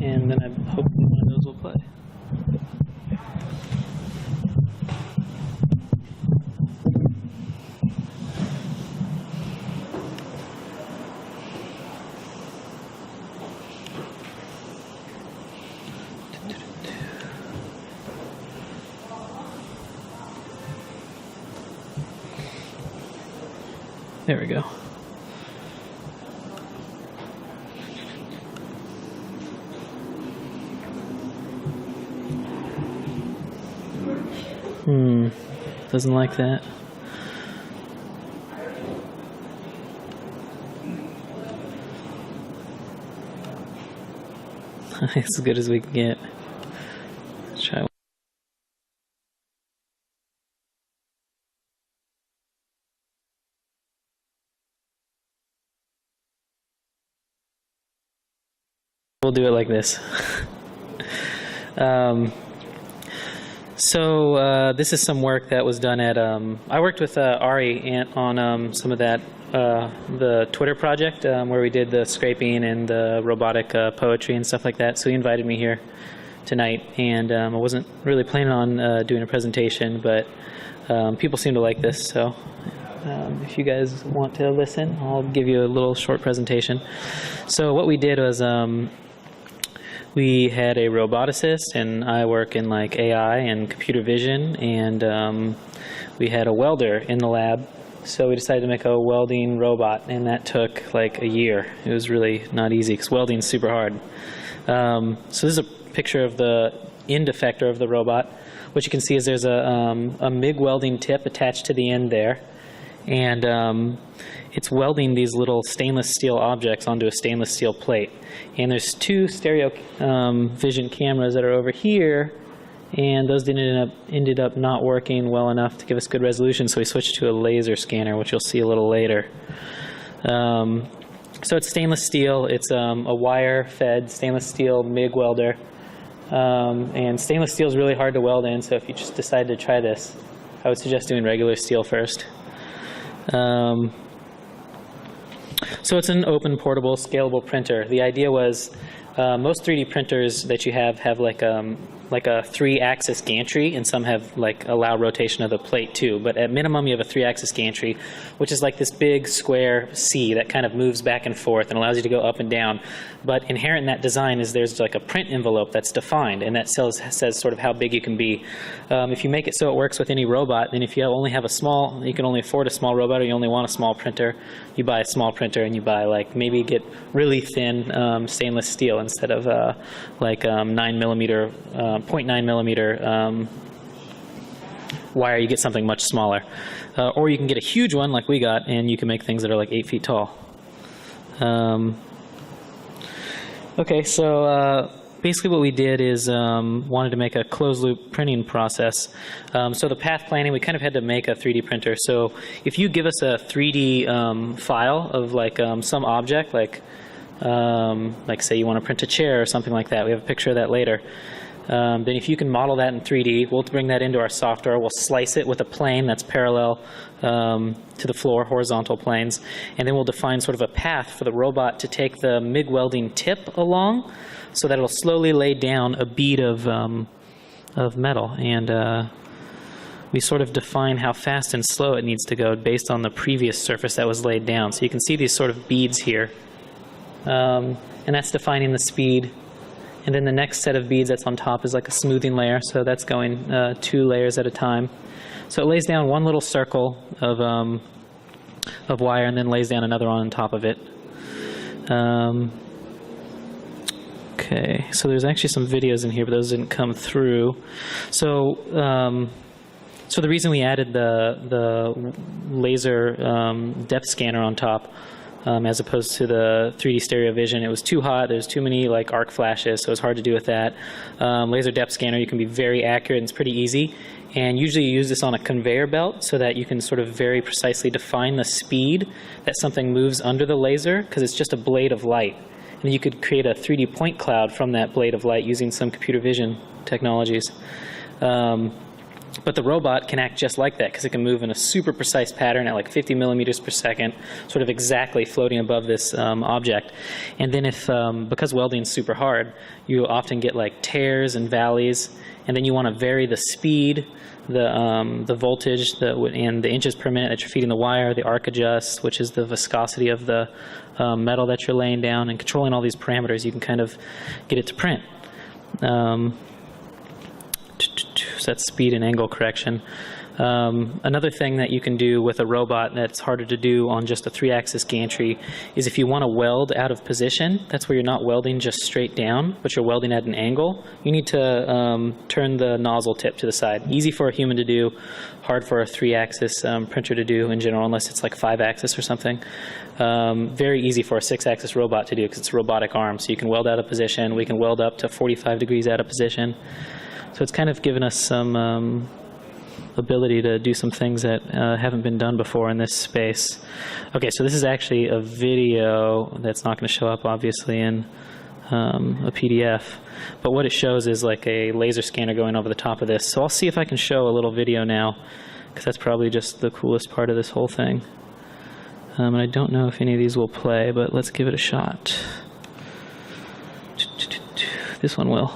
And then I hope one of those will play. There we go. Doesn't like that. As good as we can get. Let's try. We'll do it like this. This is some work that was done at, I worked with Ari on some of that, the Twitter project where we did the scraping and the robotic poetry and stuff like that. So he invited me here tonight, and I wasn't really planning on doing a presentation, but people seem to like this, so if you guys want to listen, I'll give you a little short presentation. So what we did was we had a roboticist, and I work in like AI and computer vision, and we had a welder in the lab. So we decided to make a welding robot, and that took like a year. It was really not easy because welding's super hard. So this is a picture of the end effector of the robot. What you can see is there's a MIG welding tip attached to the end there, and it's welding these little stainless steel objects onto a stainless steel plate. And there's two stereo vision cameras that are over here, and those ended up not working well enough to give us good resolution, so we switched to a laser scanner, which you'll see a little later. So it's stainless steel. It's a wire-fed stainless steel MIG welder. And stainless steel is really hard to weld in, so if you just decide to try this, I would suggest doing regular steel first. So it's an open, portable, scalable printer. The idea was most 3D printers that you have like a 3-axis gantry, and some have like allow rotation of the plate too. But at minimum, you have a 3-axis gantry, which is like this big square C that kind of moves back and forth and allows you to go up and down. But inherent in that design is there's like a print envelope that's defined, and that says sort of how big you can be. If you make it so it works with any robot, then if you only have you can only afford a small robot, or you only want a small printer, you buy a small printer, and you buy like maybe get really thin stainless steel instead of like 0.9 millimeter wire. You get something much smaller, or you can get a huge one like we got, and you can make things that are like 8 feet tall. Okay, so basically what we did is wanted to make a closed loop printing process. So the path planning, we kind of had to make a 3D printer. So if you give us a 3D file of like some object, like say you want to print a chair or something like that, we have a picture of that later. Then if you can model that in 3D, we'll bring that into our software. We'll slice it with a plane that's parallel to the floor, horizontal planes, and then we'll define sort of a path for the robot to take the MIG welding tip along, so that it'll slowly lay down a bead of metal. And we sort of define how fast and slow it needs to go based on the previous surface that was laid down. So you can see these sort of beads here, and that's defining the speed. And then the next set of beads that's on top is like a smoothing layer, so that's going 2 layers at a time. So it lays down one little circle of wire, and then lays down another one on top of it. Okay, so there's actually some videos in here, but those didn't come through. So the reason we added the laser depth scanner on top, as opposed to the 3D stereo vision, it was too hot. There's too many like arc flashes, so it's hard to do with that. Laser depth scanner, you can be very accurate, and it's pretty easy. And usually you use this on a conveyor belt so that you can sort of very precisely define the speed that something moves under the laser, because it's just a blade of light. And you could create a 3D point cloud from that blade of light using some computer vision technologies. But the robot can act just like that, because it can move in a super precise pattern at like 50 millimeters per second, sort of exactly floating above this object. And then because welding is super hard, you often get like tears and valleys, and then you want to vary the speed, the voltage, and the inches per minute that you're feeding the wire, the arc adjust, which is the viscosity of the metal that you're laying down, and controlling all these parameters, you can kind of get it to print. So that's speed and angle correction. Another thing that you can do with a robot that's harder to do on just a 3-axis gantry is if you want to weld out of position, that's where you're not welding just straight down, but you're welding at an angle, you need to turn the nozzle tip to the side. Easy for a human to do, hard for a 3-axis printer to do in general, unless it's like 5-axis or something. Very easy for a 6-axis robot to do because it's a robotic arm, so you can weld out of position. We can weld up to 45 degrees out of position. So it's kind of given us some ability to do some things that haven't been done before in this space. Okay, so this is actually a video that's not going to show up, obviously, in a PDF. But what it shows is like a laser scanner going over the top of this. So I'll see if I can show a little video now, because that's probably just the coolest part of this whole thing. And I don't know if any of these will play, but let's give it a shot. This one will.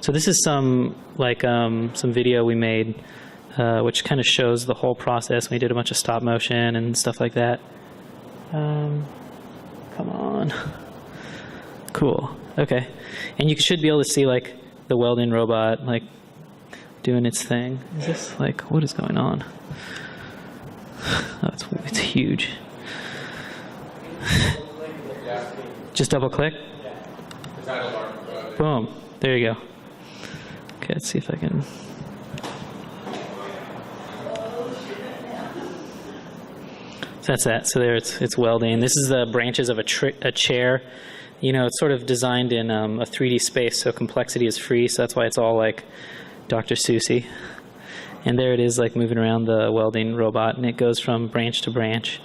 So this is some video we made, which kind of shows the whole process. We did a bunch of stop motion and stuff like that. Come on. Cool. Okay. And you should be able to see like the welding robot like doing its thing. Is this like, what is going on? Oh, it's huge. Just double click. Boom. There you go. Okay, let's see if I can. So that's that. So there it's welding. This is the branches of a chair. You know, it's sort of designed in a 3D space, so complexity is free. So that's why it's all like Dr. Seussy. And there it is, like moving around the welding robot, and it goes from branch to branch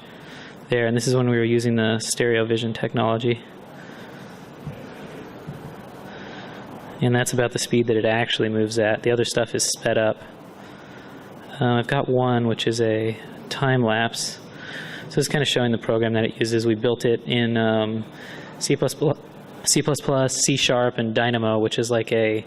there. And this is when we were using the stereo vision technology. And that's about the speed that it actually moves at. The other stuff is sped up. I've got one which is a time lapse. So it's kind of showing the program that it uses. We built it in C++, C Sharp, and Dynamo, which is like a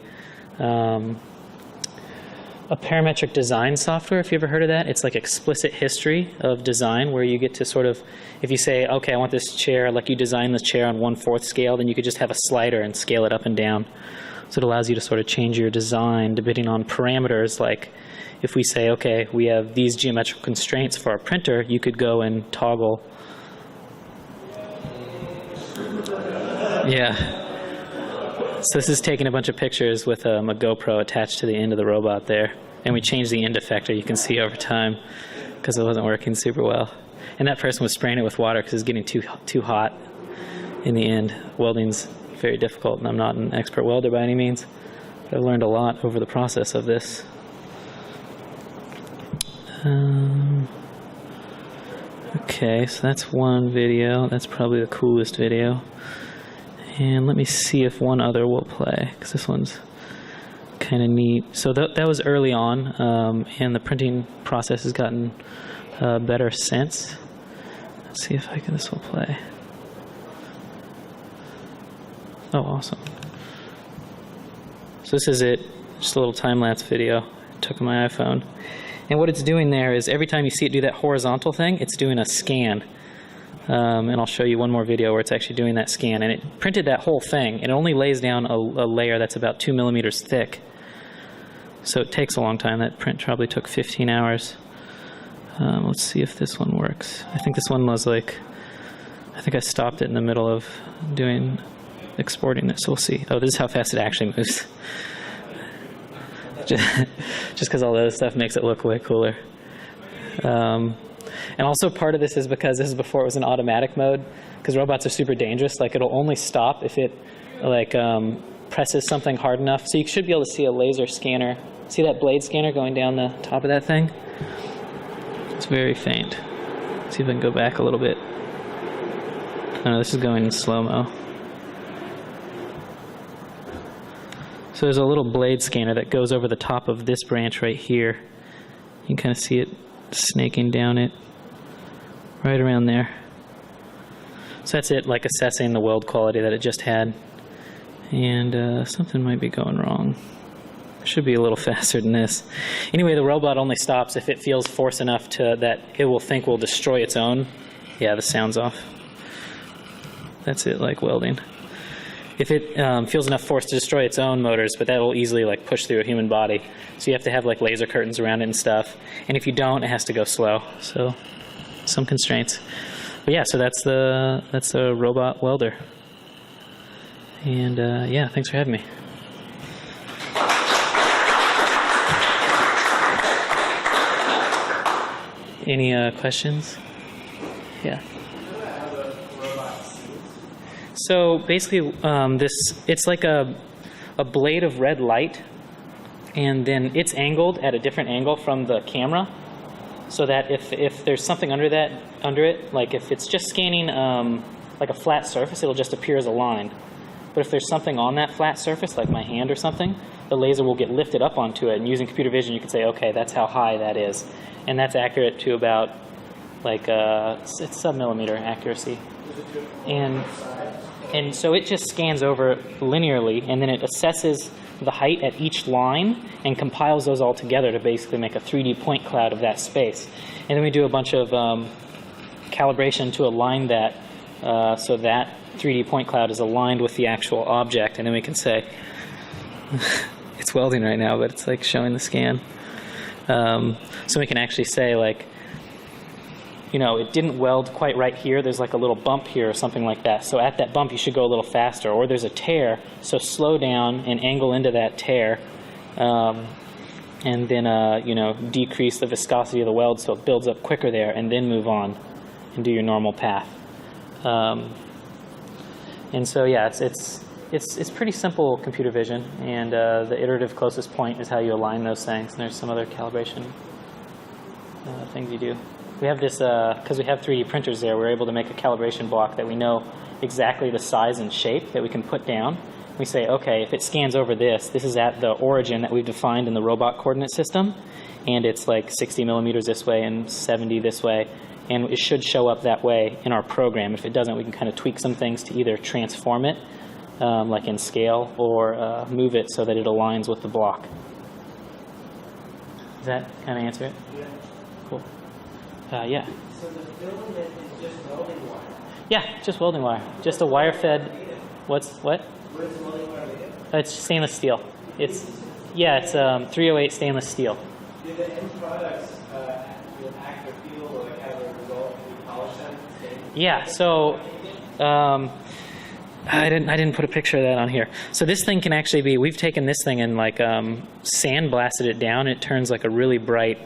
parametric design software, if you ever heard of that. It's like explicit history of design, where you get to sort of, if you say, okay, I want this chair, like you design the chair on 1/4 scale, then you could just have a slider and scale it up and down. So it allows you to sort of change your design depending on parameters. Like if we say, okay, we have these geometrical constraints for our printer, you could go and toggle. Yeah. So this is taking a bunch of pictures with a GoPro attached to the end of the robot there. And we changed the end effector, you can see over time, because it wasn't working super well. And that person was spraying it with water because it was getting too hot in the end. Welding's very difficult, and I'm not an expert welder by any means. But I've learned a lot over the process of this. Okay, so that's one video. That's probably the coolest video. And let me see if one other will play, because this one's kind of neat. So that was early on, and the printing process has gotten better since. Let's see if this will play. Oh, awesome. So this is it, just a little time-lapse video I took on my iPhone. And what it's doing there is every time you see it do that horizontal thing, it's doing a scan. And I'll show you one more video where it's actually doing that scan. And it printed that whole thing. It only lays down a layer that's about 2 millimeters thick. So it takes a long time. That print probably took 15 hours. Let's see if this one works. I think this one was like, I think I stopped it in the middle of exporting it, so we'll see. Oh, this is how fast it actually moves. Just because all the other stuff makes it look way cooler. And also part of this is because this is before it was in automatic mode, because robots are super dangerous. Like it'll only stop if it like presses something hard enough. So you should be able to see a laser scanner See that blade scanner going down the top of that thing? It's very faint. Let's see if I can go back a little bit. Oh, this is going in slow-mo. So there's a little blade scanner that goes over the top of this branch right here. You can kind of see it snaking down it right around there. So that's it, like assessing the weld quality that it just had. And something might be going wrong. It should be a little faster than this. Anyway, the robot only stops if it feels force enough to that it will think will destroy its own. Yeah, the sound's off. That's it, like welding. If it feels enough force to destroy its own motors, but that will easily like push through a human body. So you have to have like laser curtains around it and stuff. And if you don't, it has to go slow. So some constraints. But yeah, so that's the robot welder. And yeah, thanks for having me. Any questions? Yeah. So basically, it's like a blade of red light, and then it's angled at a different angle from the camera, so that if there's something under it, like if it's just scanning like a flat surface, it'll just appear as a line. But if there's something on that flat surface, like my hand or something, the laser will get lifted up onto it, and using computer vision, you can say, okay, that's how high that is, and that's accurate to about like it's sub-millimeter accuracy, and so it just scans over linearly, and then it assesses the height at each line and compiles those all together to basically make a 3D point cloud of that space. And then we do a bunch of calibration to align that so that 3D point cloud is aligned with the actual object, and then we can say, it's welding right now, but it's like showing the scan. So we can actually say, like, you know, it didn't weld quite right here, there's like a little bump here or something like that. So at that bump, you should go a little faster. Or there's a tear, so slow down and angle into that tear. And then, you know, decrease the viscosity of the weld so it builds up quicker there, and then move on and do your normal path. And so, yeah, it's pretty simple computer vision, and the iterative closest point is how you align those things. And there's some other calibration things you do. We have this, because we have 3D printers there, we're able to make a calibration block that we know exactly the size and shape that we can put down. We say, okay, if it scans over this is at the origin that we've defined in the robot coordinate system, and it's like 60 millimeters this way and 70 this way, and it should show up that way in our program. If it doesn't, we can kind of tweak some things to either transform it, like in scale, or move it so that it aligns with the block. Does that kind of answer it? Yeah. Cool. Yeah. So the filament is just welding wire? Yeah, just welding wire. Just a wire-fed. What? What is the welding wire made of? It's stainless steel. It's 308 stainless steel. Do the end products act or feel or like have a result when you polish them? Yeah. So I didn't put a picture of that on here. So this thing can actually be. We've taken this thing and like sandblasted it down. It turns like a really bright.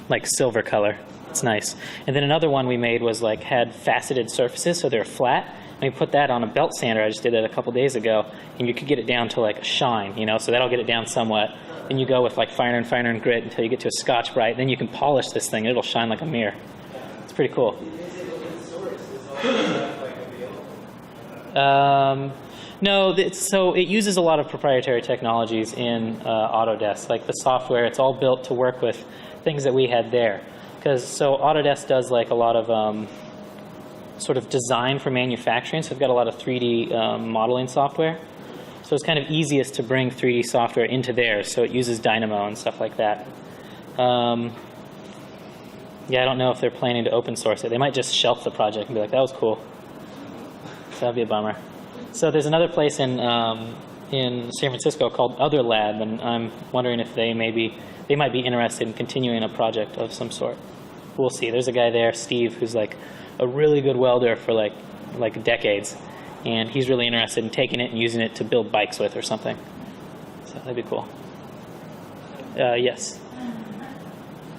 Like silver color. It's nice. And then another one we made was like had faceted surfaces, so they're flat. And we put that on a belt sander. I just did that a couple days ago, and you could get it down to like a shine, you know. So that'll get it down somewhat. Then you go with like finer and grit until you get to a Scotch Brite. Then you can polish this thing, and it'll shine like a mirror. It's pretty cool. Is it open source? Is all this stuff like available? No, so it uses a lot of proprietary technologies in Autodesk, like the software. It's all built to work with things that we had there. So Autodesk does like a lot of sort of design for manufacturing, so they've got a lot of 3D modeling software. So it's kind of easiest to bring 3D software into theirs, so it uses Dynamo and stuff like that. Yeah, I don't know if they're planning to open source it. They might just shelf the project and be like, that was cool. So that'd be a bummer. So there's another place in San Francisco called Other Lab, and I'm wondering if they might be interested in continuing a project of some sort. We'll see. There's a guy there, Steve, who's like a really good welder for like decades, and he's really interested in taking it and using it to build bikes with or something. So that'd be cool. Yes.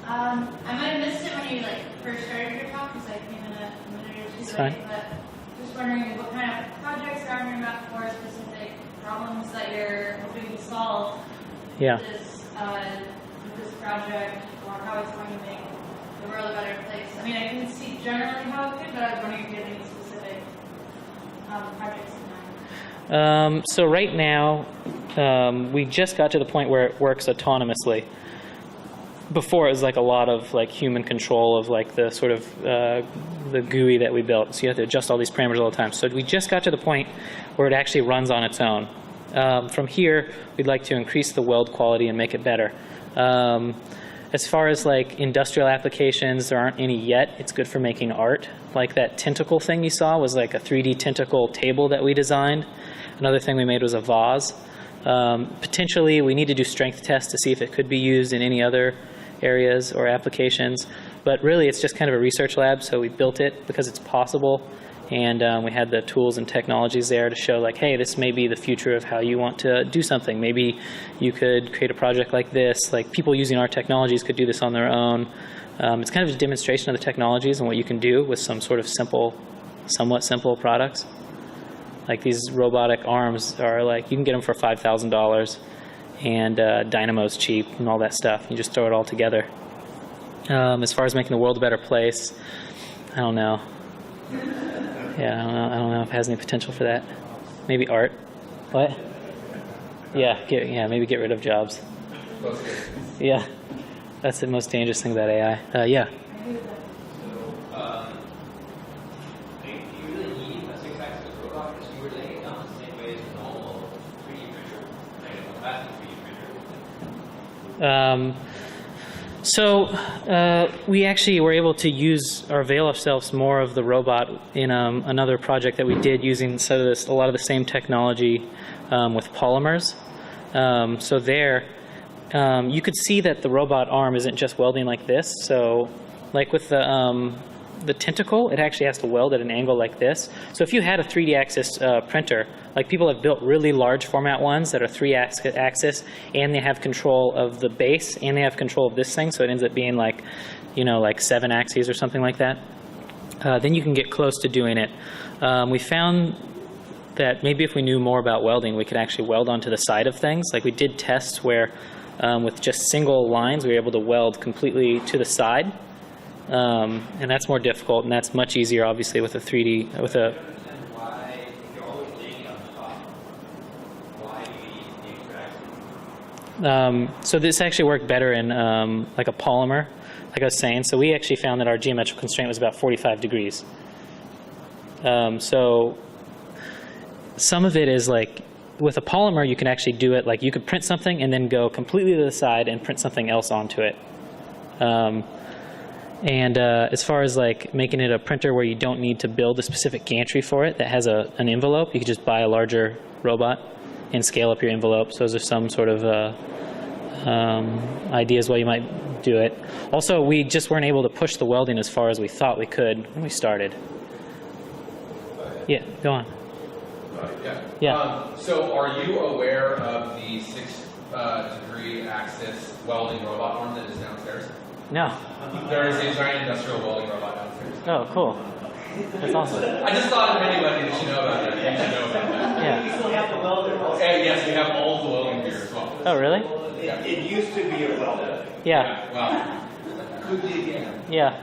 I might have missed it when you first started your talk because I came in a minute or two It's late. fine. But just wondering what kind of projects are on your map for specific problems that you're hoping to solve. Yeah. This project, or how it's going to make the world a better place? I mean, I can see generally how it could, but I was wondering if you had any specific projects in mind. So right now, we just got to the point where it works autonomously. Before it was like a lot of like human control of like the sort of the GUI that we built. So you have to adjust all these parameters all the time. So we just got to the point where it actually runs on its own. From here, we'd like to increase the weld quality and make it better. As far as like industrial applications, there aren't any yet. It's good for making art. Like that tentacle thing you saw was like a 3D tentacle table that we designed. Another thing we made was a vase. Potentially, we need to do strength tests to see if it could be used in any other areas or applications. But really, it's just kind of a research lab, so we built it because it's possible. And we had the tools and technologies there to show like, hey, this may be the future of how you want to do something. Maybe you could create a project like this. Like people using our technologies could do this on their own. It's kind of a demonstration of the technologies and what you can do with some sort of simple, somewhat simple products. Like these robotic arms are like, you can get them for $5,000 and dynamo's cheap and all that stuff. You just throw it all together. As far as making the world a better place, I don't know. Yeah, I don't know if it has any potential for that. Maybe art. What? Yeah, maybe get rid of jobs. Yeah, that's the most dangerous thing about AI. Yeah. Do you really need a 6-axis robot? Because you were laying it down the same way as a normal 3D printer, like a plastic 3D printer. So we actually were able to use or avail ourselves more of the robot in another project that we did using a lot of the same technology with polymers. So there, you could see that the robot arm isn't just welding like this. So like with the tentacle, it actually has to weld at an angle like this. So if you had a 3D axis printer, like people have built really large format ones that are 3-axis, and they have control of the base, and they have control of this thing, so it ends up being like, like 7 axes or something like that. Then you can get close to doing it. We found that maybe if we knew more about welding, we could actually weld onto the side of things. Like we did tests where with just single lines, we were able to weld completely to the side. And that's more difficult, and that's much easier, obviously, with a 3D, with a... So this actually worked better in like a polymer, like I was saying. So we actually found that our geometrical constraint was about 45 degrees. So some of it is like, with a polymer, you can actually do it, like you could print something and then go completely to the side and print something else onto it. And as far as like making it a printer where you don't need to build a specific gantry for it that has an envelope, you could just buy a larger robot and scale up your envelope. So those are some sort of ideas why you might do it. Also, we just weren't able to push the welding as far as we thought we could when we started. Yeah, go on. Yeah. So are you aware of the 6-degree axis welding robot arm that is downstairs? No. There is a giant industrial welding robot downstairs. Oh, cool. That's awesome. I just thought if anybody that should know about that, you should know about that. Yeah. We still have the welder. And yes, we have all the welding gear as well. Oh, really? It used to be a welder. Yeah. Wow. Could be again. Yeah.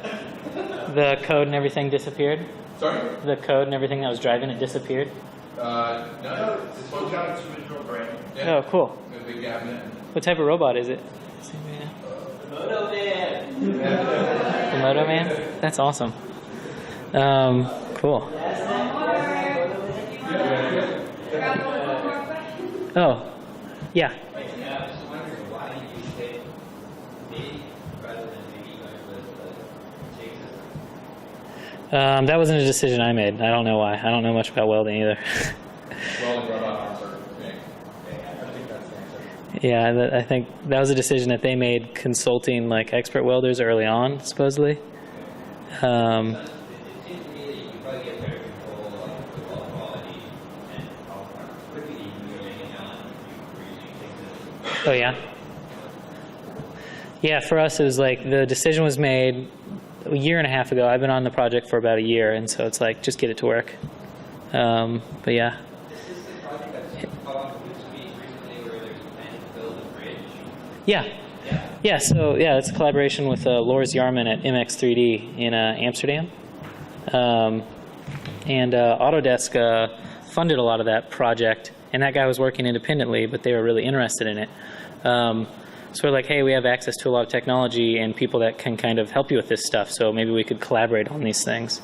The code and everything disappeared? Sorry? The code and everything that was driving it disappeared? No, it's one got its original brand. Yeah. Oh, cool. The big cabinet. What type of robot is it? The Moto Man. The Moto Man? That's awesome. Cool. Oh, yeah. That wasn't a decision I made. I don't know why. I don't know much about welding either. Welding robot arms are big. I think that's the answer. Yeah, I think that was a decision that they made consulting like expert welders early on, supposedly. Oh yeah? Yeah, for us it was like the decision was made a year and a half ago. I've been on the project for about a year, and so it's like, just get it to work. But yeah. This is the project that's how long it used to be recently where there's a plan to build a bridge Yeah, so yeah, it's a collaboration with Lors Yarman at MX3D in Amsterdam. And Autodesk funded a lot of that project, and that guy was working independently, but they were really interested in it. So we're like, hey, we have access to a lot of technology and people that can kind of help you with this stuff, so maybe we could collaborate on these things.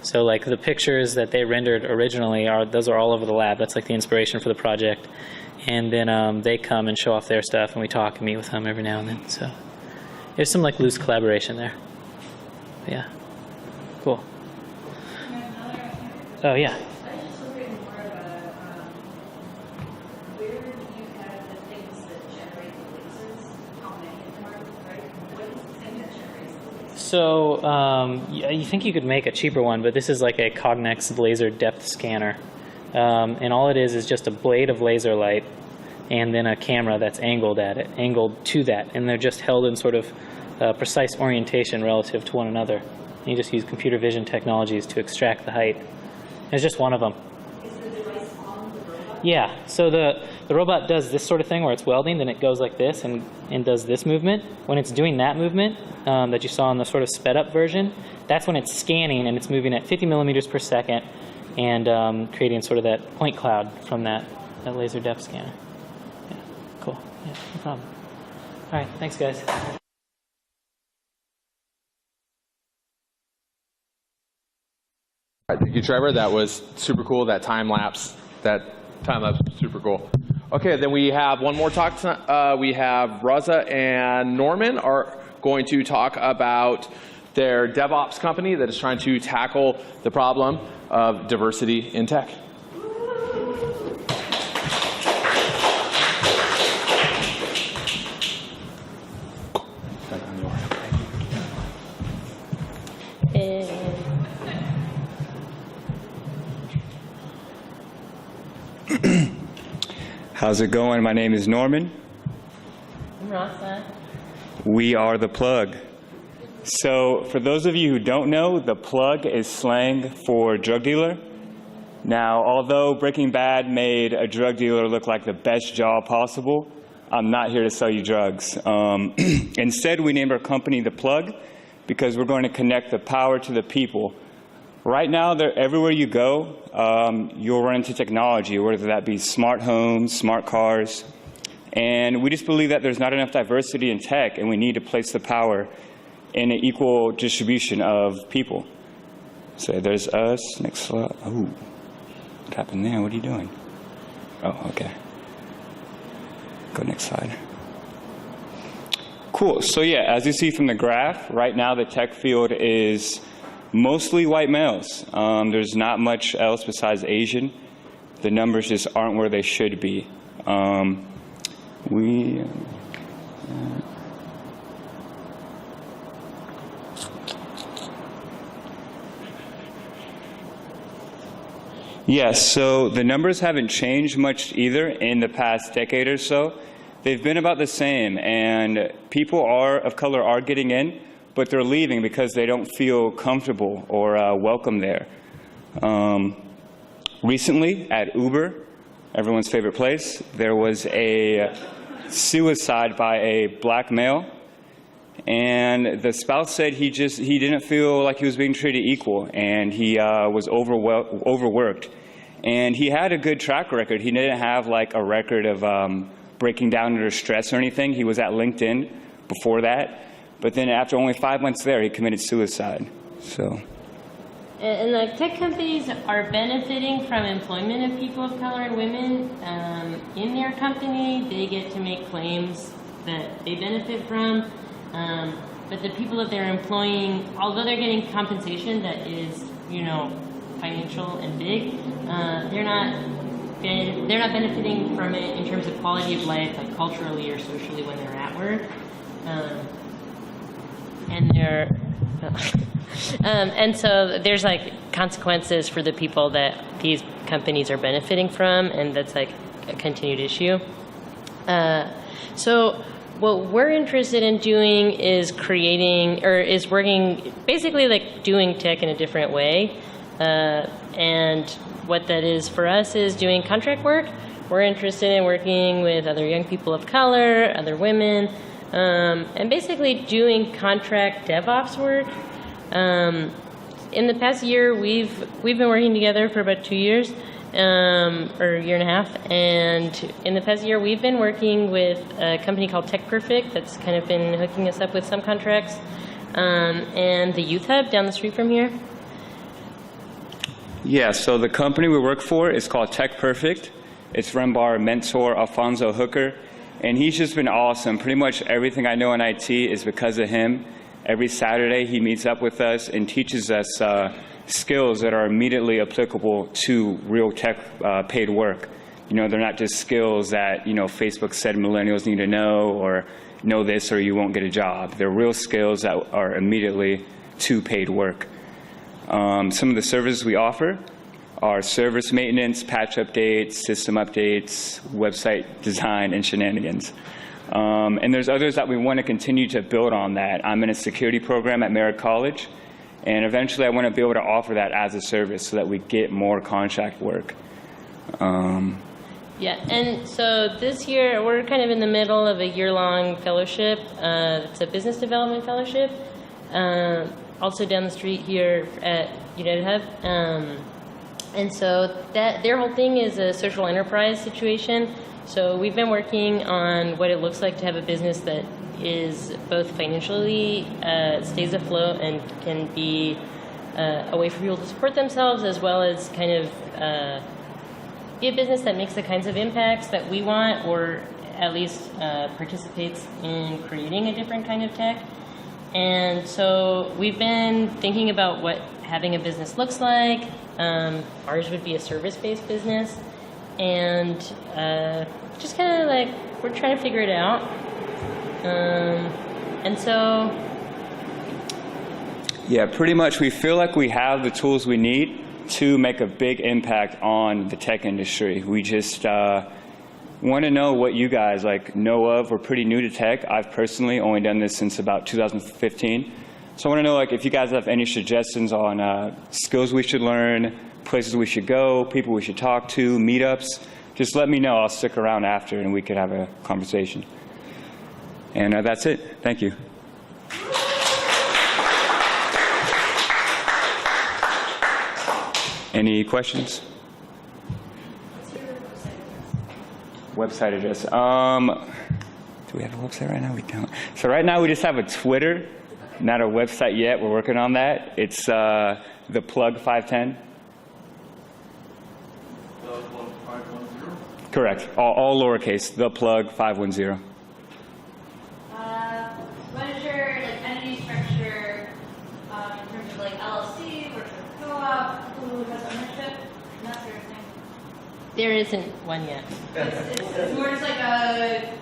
So like the pictures that they rendered originally, those are all over the lab. That's like the inspiration for the project. And then they come and show off their stuff, and we talk and meet with them every now and then. So there's some like loose collaboration there. But yeah, cool. Oh yeah. I was just wondering more about where do you have the things that generate the lasers? How many of them are, right? What is the thing that generates the lasers? So you think you could make a cheaper one, but this is like a Cognex laser depth scanner. And all it is just a blade of laser light and then a camera that's angled to that. And they're just held in sort of precise orientation relative to one another. And you just use computer vision technologies to extract the height. It's just one of them. Is the device on the robot? Yeah, so the robot does this sort of thing where it's welding, then it goes like this and does this movement. When it's doing that movement that you saw in the sort of sped up version, that's when it's scanning and it's moving at 50 millimeters per second and creating sort of that point cloud from that laser depth scanner. Yeah, cool. Yeah, no problem. All right, thanks guys. All right, thank you, Trevor. That was super cool. That time lapse was super cool. Okay, then we have one more talk. We have Raza and Norman are going to talk about their DevOps company that is trying to tackle the problem of diversity in tech. How's it going? My name is Norman. I'm Rasa. We are The Plug. So for those of you who don't know, The Plug is slang for drug dealer. Now, although Breaking Bad made a drug dealer look like the best job possible, I'm not here to sell you drugs. Instead, we named our company The Plug because we're going to connect the power to the people. Right now, everywhere you go, you'll run into technology, whether that be smart homes, smart cars. And we just believe that there's not enough diversity in tech, and we need to place the power in an equal distribution of people. So there's us. Next slide. Oh, what happened there? What are you doing? Oh, okay. Go next slide. Cool. So yeah, as you see from the graph, right now the tech field is mostly white males. There's not much else besides Asian. The numbers just aren't where they should be. Yes, so the numbers haven't changed much either in the past decade or so. They've been about the same, and people of color are getting in, but they're leaving because they don't feel comfortable or welcome there. Recently, at Uber, everyone's favorite place, there was a suicide by a black male, and the spouse said he didn't feel like he was being treated equal, and he was overworked. And he had a good track record. He didn't have like a record of breaking down under stress or anything. He was at LinkedIn before that. But then after only 5 months there, he committed suicide. So. And like tech companies are benefiting from employment of people of color and women in their company. They get to make claims that they benefit from. But the people that they're employing, although they're getting compensation that is, financial and big, they're not benefiting from it in terms of quality of life, like culturally or socially when they're at work. And so there's like consequences for the people that these companies are benefiting from, and that's like a continued issue. So what we're interested in doing is working, basically like doing tech in a different way. And what that is for us is doing contract work. We're interested in working with other young people of color, other women, and basically doing contract DevOps work. In the past year, we've been working together for about 2 years, or a year and a half. And in the past year, we've been working with a company called Tech Perfect that's kind of been hooking us up with some contracts, and the Youth Hub down the street from here. Yeah, so the company we work for is called Tech Perfect. It's run by our mentor, Alfonso Hooker, and he's just been awesome. Pretty much everything I know in IT is because of him. Every Saturday, he meets up with us and teaches us skills that are immediately applicable to real tech paid work. You know, they're not just skills that, you know, Facebook said millennials need to know, or know this or you won't get a job. They're real skills that are immediately to paid work. Some of the services we offer are service maintenance, patch updates, system updates, website design, and shenanigans. And there's others that we want to continue to build on that. I'm in a security program at Merritt College, and eventually I want to be able to offer that as a service so that we get more contract work. Yeah, and so this year we're kind of in the middle of a year-long fellowship. It's a business development fellowship, also down the street here at United Hub. And so their whole thing is a social enterprise situation. So we've been working on what it looks like to have a business that is both financially stays afloat and can be a way for people to support themselves, as well as kind of be a business that makes the kinds of impacts that we want, or at least participates in creating a different kind of tech. And so we've been thinking about what having a business looks like. Ours would be a service-based business, and just kind of like we're trying to figure it out. And so, yeah, pretty much we feel like we have the tools we need to make a big impact on the tech industry. We just want to know what you guys know of. We're pretty new to tech. I've personally only done this since about 2015. So I want to know if you guys have any suggestions on skills we should learn, places we should go, people we should talk to, meetups. Just let me know. I'll stick around after and we could have a conversation. And that's it. Thank you. Any questions? Website address. Do we have a website right now? We don't. So right now we just have a Twitter, not a website yet. We're working on that. It's the Plug 510. The Plug 510? Correct. All lowercase. The Plug 510. What is your entity structure in terms of LLC, virtual co-op, who has ownership, and that sort of thing? there isn't one yet. It's more just a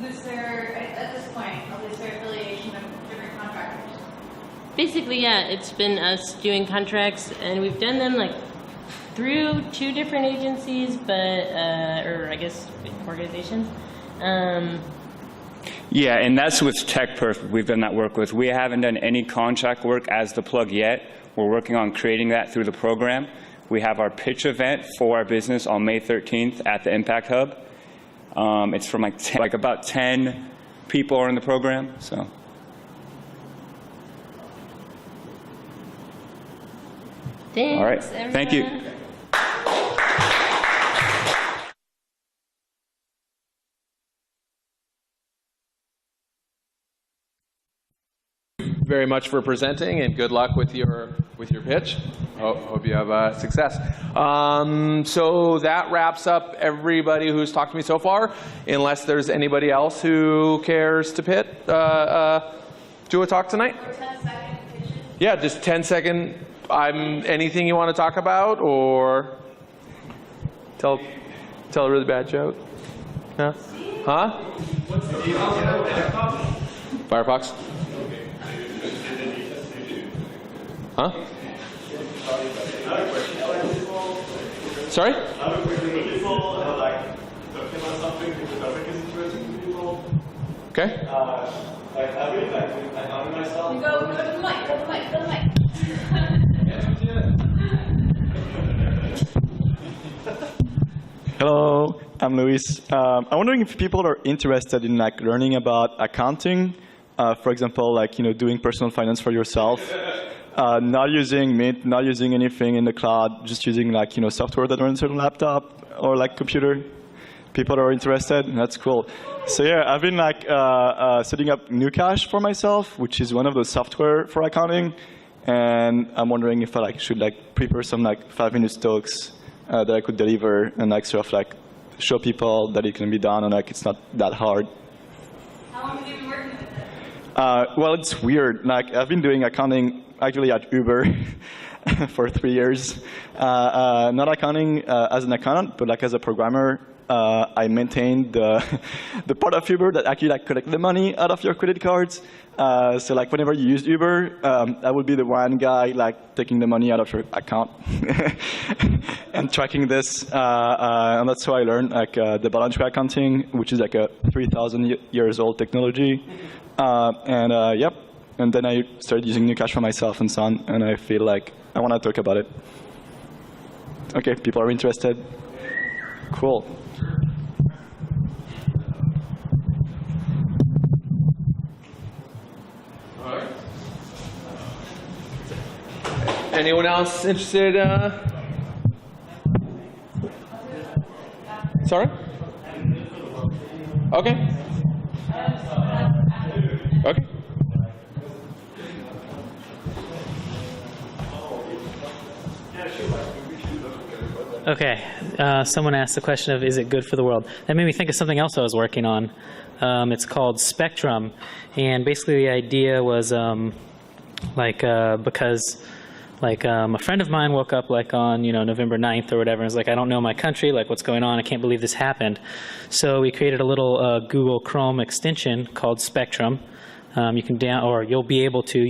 looser, at this point, a looser affiliation of different contractors. Basically, yeah, it's been us doing contracts, and we've done them through 2 different agencies, but or I guess organizations. Yeah, and that's with Tech Perfect we've done that work with. We haven't done any contract work as the plug yet. We're working on creating that through the program. We have our pitch event for our business on May 13th at the Impact Hub. It's from about 10 people are in the program. So. Thanks, all right, everyone. thank you. Very much for presenting, and good luck with your pitch. Hope you have success. So that wraps up everybody who's talked to me so far, unless there's anybody else who cares to do a talk tonight. Or 10-second pitches. Yeah, just 10-second. Anything you want to talk about, or tell a really bad joke. Yeah. Huh? Firefox. Huh? Sorry? Okay. Go to the mic, go to the mic, go to the mic. Hello, I'm Luis. I'm wondering if people are interested in like learning about accounting, for example, like doing personal finance for yourself, not using Mint, not using anything in the cloud, just using like software that runs on a laptop or like computer. People are interested. That's cool. So yeah, I've been like setting up Nucash for myself, which is one of those software for accounting, and I'm wondering if I should prepare some 5-minute talks that I could deliver and sort of show people that it can be done and it's not that hard. How long have you been working with it? Well, it's weird. I've been doing accounting actually at Uber for 3 years. Not accounting as an accountant, but as a programmer. I maintained the part of Uber that actually collect the money out of your credit cards. So whenever you use Uber, I would be the one guy taking the money out of your account and tracking this. And that's how I learned the balance sheet accounting, which is a 3,000 years old technology. Yep. And then I started using Nucash for myself and so on. And I feel like I want to talk about it. Okay, people are interested. Cool. Anyone else interested? Sorry? Okay. Okay. Okay, someone asked the question of, is it good for the world? That made me think of something else I was working on. It's called Spectrum, and basically the idea was because a friend of mine woke up on November 9th or whatever and was like, I don't know my country, what's going on, I can't believe this happened. So we created a little Google Chrome extension called Spectrum. You can you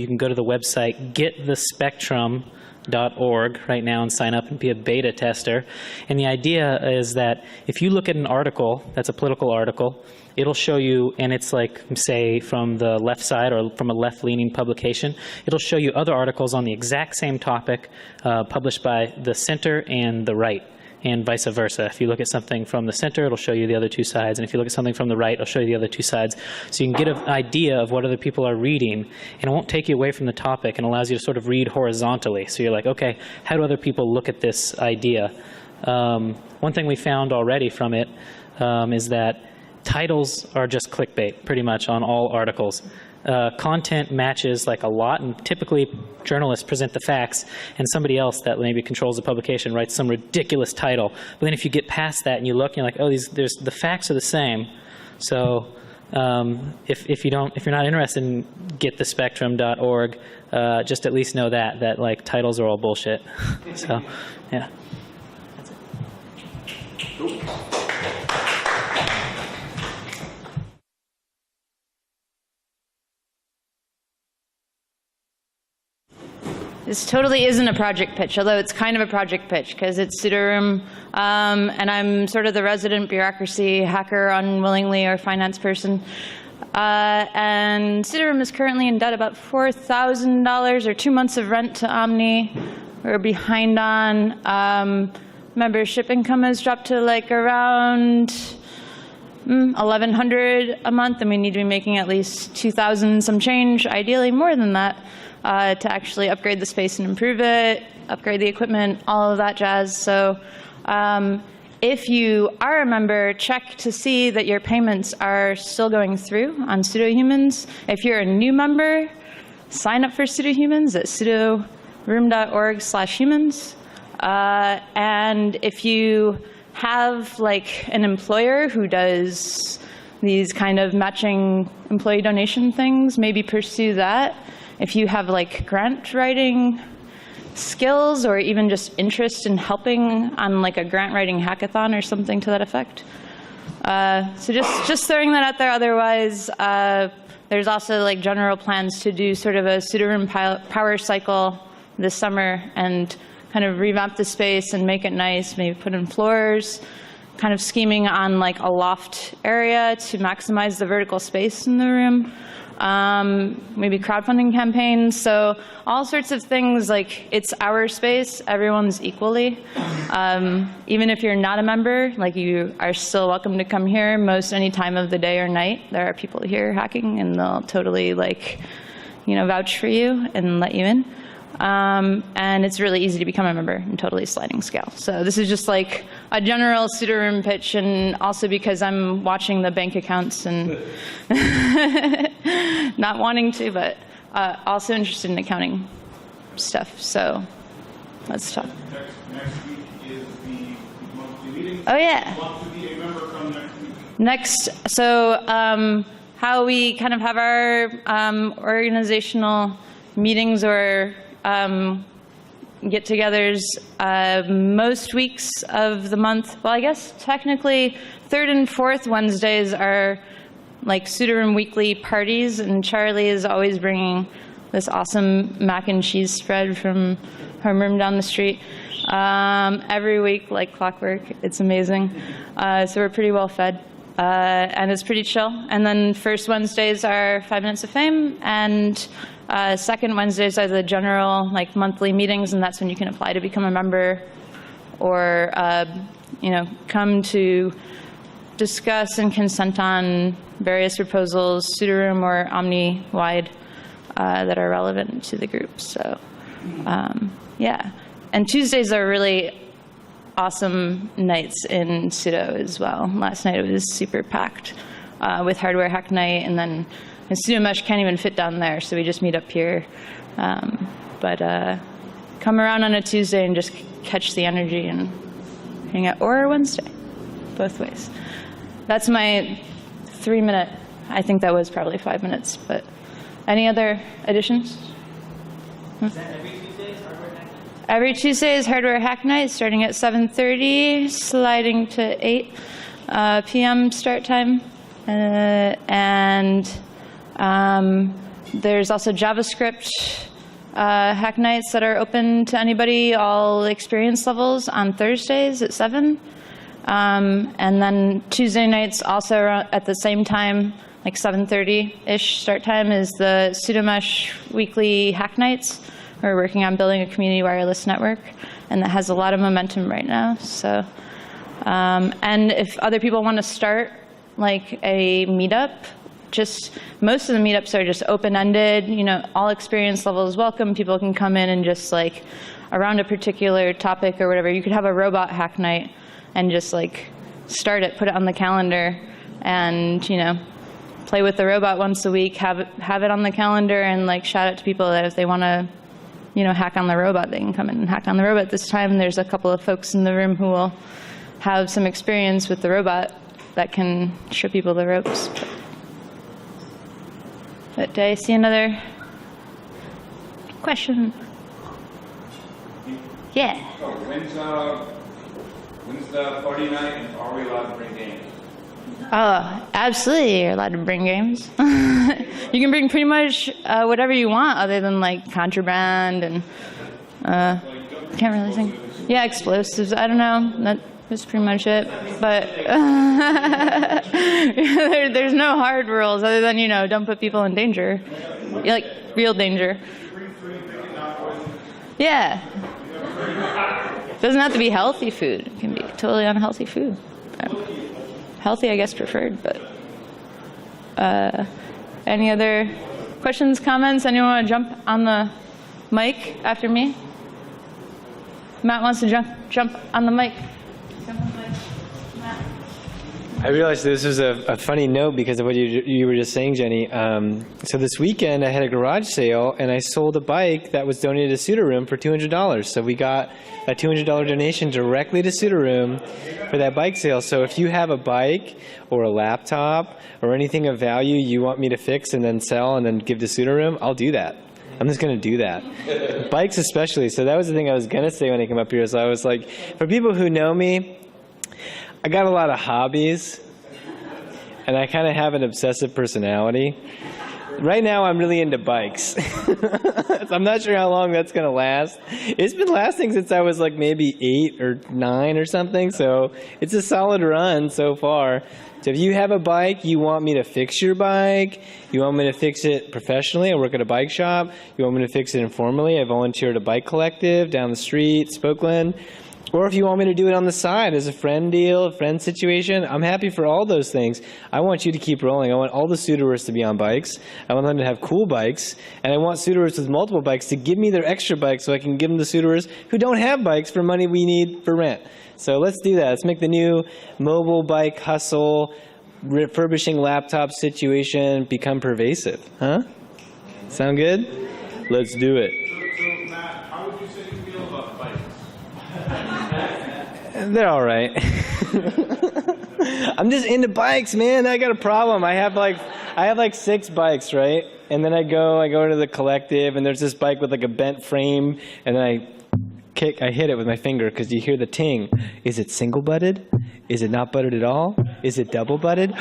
can go to the website getthespectrum.org right now and sign up and be a beta tester. And the idea is that if you look at an article that's a political article, it'll show you, and it's say from the left side or from a left-leaning publication, it'll show you other articles on the exact same topic published by the center and the right, and vice versa. If you look at something from the center, it'll show you the other two sides, and if you look at something from the right, it'll show you the other two sides. So you can get an idea of what other people are reading, and it won't take you away from the topic and allows you to sort of read horizontally. So you're like, okay, how do other people look at this idea? One thing we found already from it is that titles are just clickbait, pretty much, on all articles. Content matches a lot, and typically journalists present the facts, and somebody else that maybe controls the publication writes some ridiculous title. But then if you get past that and you look, you're like, oh, the facts are the same. So if you're not interested in getthespectrum.org, just at least know that titles are all bullshit. So yeah. That's it. Cool. This totally isn't a project pitch, although it's kind of a project pitch because it's sudoroom, and I'm sort of the resident bureaucracy hacker unwillingly or finance person. And sudoroom is currently in debt about $4,000 or 2 months of rent to Omni. We're behind on. Membership income has dropped to around $1,100 a month, and we need to be making at least $2,000 some change, ideally more than that. To actually upgrade the space and improve it, upgrade the equipment, all of that jazz. So if you are a member, check to see that your payments are still going through on SudoHumans. If you're a new member, sign up for SudoHumans at sudoroom.org/humans. And if you have an employer who does these kind of matching employee donation things, maybe pursue that. If you have grant writing skills or even just interest in helping on a grant writing hackathon or something to that effect. So just throwing that out there. Otherwise, there's also general plans to do sort of a sudoroom power cycle this summer and kind of revamp the space and make it nice, maybe put in floors, kind of scheming on like a loft area to maximize the vertical space in the room. Maybe crowdfunding campaigns, so all sorts of things. Like, it's our space, everyone's equally. Even if you're not a member, like, you are still welcome to come here most any time of the day or night. There are people here hacking, and they'll totally, like, you know, vouch for you and let you in. And it's really easy to become a member and totally sliding scale. So this is just like a general sudoroom pitch, and also because I'm watching the bank accounts and not wanting to, but also interested in accounting stuff. So let's talk. Next week is the monthly meeting. Oh yeah. Want to be a member from next week. Next, so how we kind of have our organizational meetings or get-togethers most weeks of the month. Well, I guess technically third and fourth Wednesdays are like sudoroom weekly parties, and Charlie is always bringing this awesome mac and cheese spread from homeroom down the street every week, like clockwork. It's amazing. So we're pretty well fed, and it's pretty chill. And then first Wednesdays are 5 Minutes of Fame, and second Wednesdays are the general, like, monthly meetings, and that's when you can apply to become a member or, you know, come to discuss and consent on various proposals, sudoroom or omni-wide, that are relevant to the group. So, yeah. And Tuesdays are really awesome nights in Sudo as well. Last night it was super packed with hardware hack night, and then Sudo Mesh can't even fit down there, so we just meet up here. But come around on a Tuesday and just catch the energy and hang out, or a Wednesday, both ways. That's my 3-minute. I think that was probably 5 minutes, but any other additions? Is that every Tuesday is hardware hack night? Every Tuesday is hardware hack night, starting at 7:30, sliding to 8 p.m. start time, and there's also JavaScript hack nights that are open to anybody, all experience levels, on Thursdays at 7. And then Tuesday nights also at the same time, like 7:30-ish start time, is the Sudomesh weekly hack nights. We're working on building a community wireless network, and that has a lot of momentum right now. So, and if other people want to start like a meetup, just most of the meetups are just open-ended, you know, all experience levels welcome. People can come in and just like around a particular topic or whatever. You could have a robot hack night and just like start it, put it on the calendar, and, you know, play with the robot once a week, have it on the calendar, and like shout out to people that if they want to, you know, hack on the robot, they can come in and hack on the robot. This time there's a couple of folks in the room who will have some experience with the robot that can show people the ropes. But do I see another question? Yeah. So when's the party night, and are we allowed to bring games? Oh, absolutely, you're allowed to bring games. You can bring pretty much whatever you want, other than like contraband and can't really think. Yeah, explosives. I don't know. That was pretty much it. But there's no hard rules other than, you know, don't put people in danger, like real danger. Yeah. Doesn't have to be healthy food. It can be totally unhealthy food. Healthy, I guess, preferred, but any other questions, comments? Anyone want to jump on the mic after me? Matt wants to jump on the mic. Jump on the mic. Matt. I realized this was a funny note because of what you were just saying, Jenny. So this weekend I had a garage sale and I sold a bike that was donated to Sudoroom for $200. So we got a $200 donation directly to Sudoroom for that bike sale. So if you have a bike or a laptop or anything of value you want me to fix and then sell and then give to Sudoroom, I'll do that. I'm just going to do that. Bikes especially. So that was the thing I was going to say when I came up here. So I was like, for people who know me, I got a lot of hobbies, and I kind of have an obsessive personality. Right now, I'm really into bikes. So I'm not sure how long that's going to last. It's been lasting since I was like maybe 8 or 9 or something, so it's a solid run so far. So if you have a bike, you want me to fix your bike, you want me to fix it professionally, I work at a bike shop, you want me to fix it informally, I volunteer at a bike collective down the street, Spokeland, or if you want me to do it on the side as a friend deal, a friend situation, I'm happy for all those things. I want you to keep rolling. I want all the suitors to be on bikes. I want them to have cool bikes. And I want suitors with multiple bikes to give me their extra bikes so I can give them to suitors who don't have bikes for money we need for rent. So let's do that. Let's make the new mobile bike hustle, refurbishing laptop situation become pervasive. Huh? Sound good? Let's do it. So Matt, how would you say you feel about bikes? They're all right. I'm just into bikes, man. I got a problem. I have like 6 bikes, right? And then I go to the collective, and there's this bike with like a bent frame, and then I hit it with my finger because you hear the ting. Is it single butted? Is it not butted at all? Is it double butted?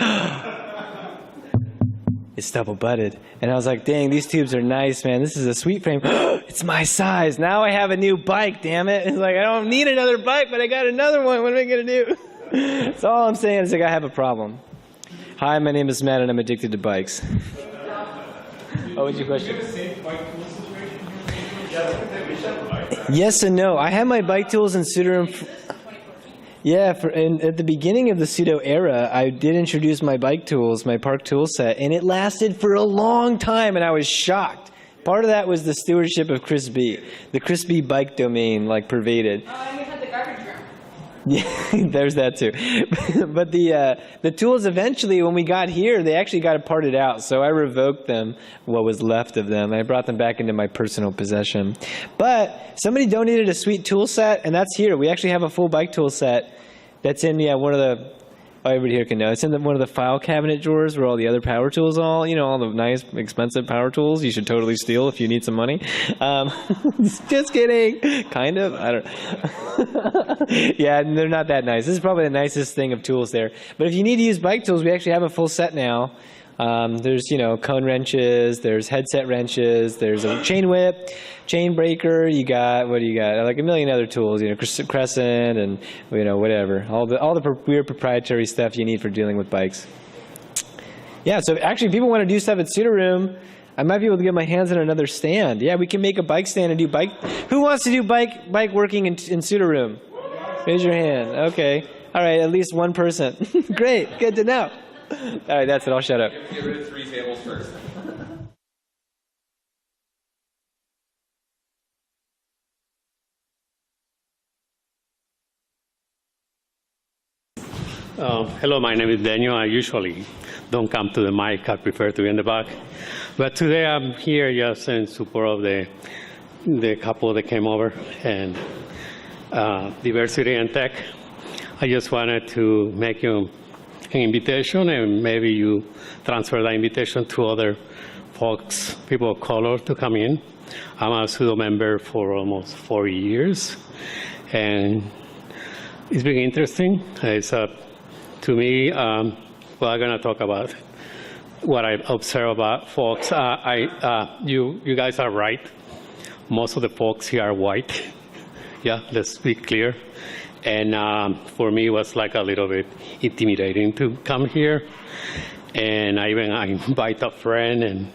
It's double butted. And I was like, dang, these tubes are nice, man. This is a sweet frame. It's my size. Now I have a new bike, damn it. It's like, I don't need another bike, but I got another one. What am I going to do? So all I'm saying is like, I have a problem. Hi, my name is Matt, and I'm addicted to bikes. Oh, what's your question? Yes and no. I have my bike tools in sudoroom. Yeah, at the beginning of the pseudo era, I did introduce my bike tools, my park tool set, and it lasted for a long time, and I was shocked. Part of that was the stewardship of Chris B. The Chris B bike domain, like, pervaded. Oh, and we had the garbage room. Yeah, there's that too. But the tools eventually, when we got here, they actually got parted out. So I revoked them, what was left of them. I brought them back into my personal possession. But somebody donated a sweet tool set, and that's here. We actually have a full bike tool set that's in one of the, oh, everybody here can know. It's in one of the file cabinet drawers where all the other power tools all the nice, expensive power tools you should totally steal if you need some money. Just kidding. Kind of. I don't. Yeah, they're not that nice. This is probably the nicest thing of tools there. But if you need to use bike tools, we actually have a full set now. There's, cone wrenches, there's headset wrenches, there's a chain whip, chain breaker, what do you got? Like a million other tools, crescent and, whatever. All the weird proprietary stuff you need for dealing with bikes. Yeah, so actually people want to do stuff at sudoroom. I might be able to get my hands on another stand. Yeah, we can make a bike stand and do bike. Who wants to do bike working in sudoroom? Raise your hand. Okay. All right, at least one person. Great, good to know. All right, that's it. I'll shut up. Get rid of 3 tables first. Hello, my name is Daniel. I usually don't come to the mic. I prefer to be in the back. But today I'm here just in support of the couple that came over and diversity and tech. I just wanted to make you an invitation, and maybe you transfer that invitation to other folks, people of color, to come in. I'm a pseudo member for almost 4 years, and it's been interesting. It's to me, well, I'm going to talk about what I observe about folks. You guys are right. Most of the folks here are white. Yeah, let's be clear. And for me, it was like a little bit intimidating to come here. And I invite a friend. And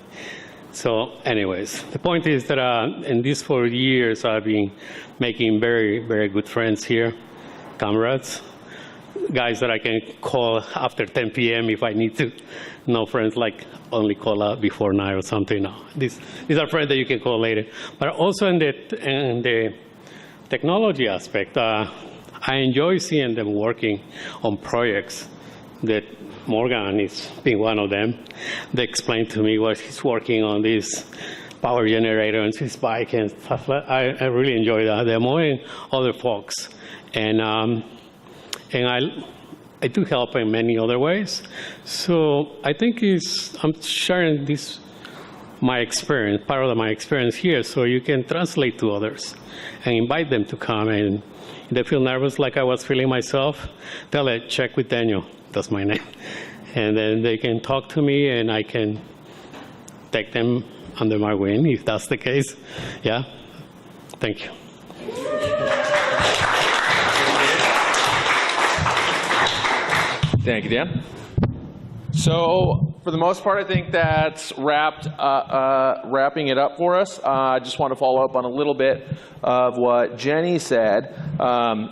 so anyways, the point is that in these 4 years, I've been making very, very good friends here, comrades, guys that I can call after 10 p.m. if I need to. No friends like only call out before 9 or something. No, these are friends that you can call later. But also in the technology aspect, I enjoy seeing them working on projects that Morgan is being one of them. They explained to me what he's working on, this power generator and his bike and stuff like that. I really enjoy that. They're more in other folks. And I do help in many other ways. So I think I'm sharing this, my experience, part of my experience here, so you can translate to others and invite them to come. And if they feel nervous like I was feeling myself, tell them, check with Daniel, that's my name. And then they can talk to me, and I can take them under my wing if that's the case. Yeah, thank you. Thank you, Dan. So for the most part, I think that's wrapping it up for us. I just want to follow up on a little bit of what Jenny said.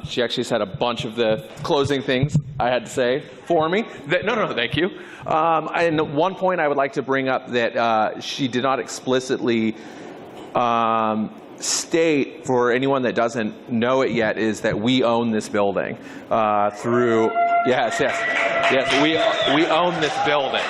She actually said a bunch of the closing things I had to say for me. No, thank you. And one point I would like to bring up that she did not explicitly state, for anyone that doesn't know it yet, is that we own this building through. Yes, we own this building.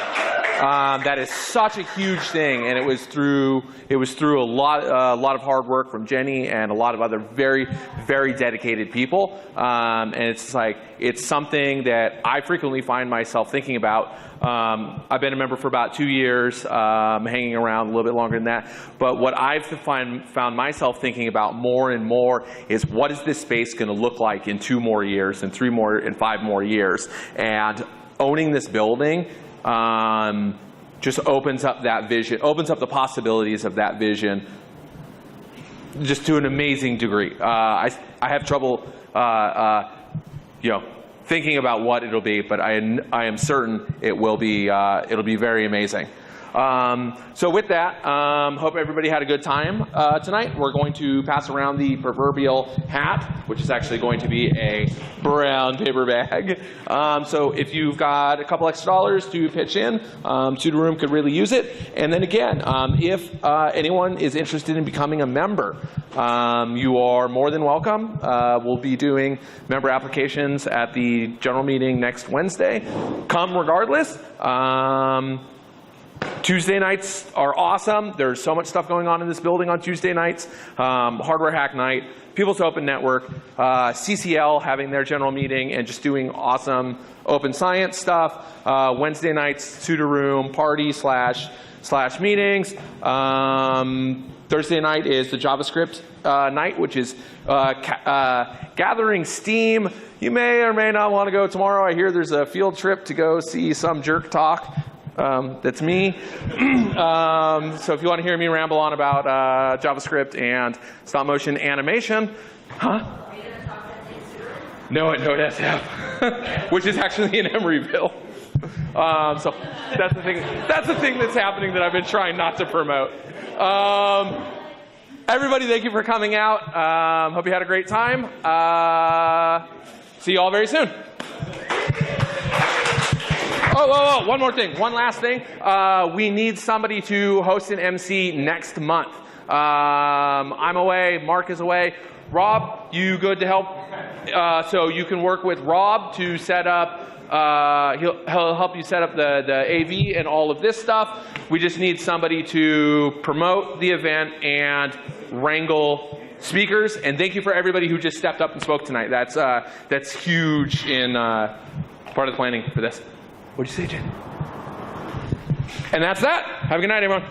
That is such a huge thing, and it was through a lot of hard work from Jenny and a lot of other very, very dedicated people. And it's something that I frequently find myself thinking about. I've been a member for about 2 years, hanging around a little bit longer than that. But what I've found myself thinking about more and more is, what is this space going to look like in 2 more years, and 3 more, and 5 more years? And owning this building just opens up that vision, opens up the possibilities of that vision, just to an amazing degree. I have trouble, thinking about what it'll be, but I am certain it'll be very amazing. So with that, hope everybody had a good time tonight. We're going to pass around the proverbial hat, which is actually going to be a brown paper bag. So if you've got a couple extra dollars to pitch in, sudoroom could really use it. And then again, if anyone is interested in becoming a member, you are more than welcome. We'll be doing member applications at the general meeting next Wednesday. Come regardless. Tuesday nights are awesome. There's so much stuff going on in this building on Tuesday nights. Hardware Hack Night, People's Open Network, CCL having their general meeting and just doing awesome open science stuff. Wednesday nights, sudoroom party slash meetings. Thursday night is the JavaScript night, which is gathering steam. You may or may not want to go tomorrow. I hear there's a field trip to go see some jerk talk. That's me. So if you want to hear me ramble on about JavaScript and stop motion animation, No, at SF, which is actually in Emeryville. So that's the thing. That's the thing that's happening that I've been trying not to promote. Everybody, thank you for coming out. Hope you had a great time. See you all very soon. Oh, one more thing. One last thing. We need somebody to host an MC next month. I'm away. Mark is away. Rob, you good to help? So you can work with Rob to set up, he'll help you set up the AV and all of this stuff. We just need somebody to promote the event and wrangle speakers. And thank you for everybody who just stepped up and spoke tonight. That's huge in part of the planning for this. What'd you say, Jen? And that's that. Have a good night, everyone.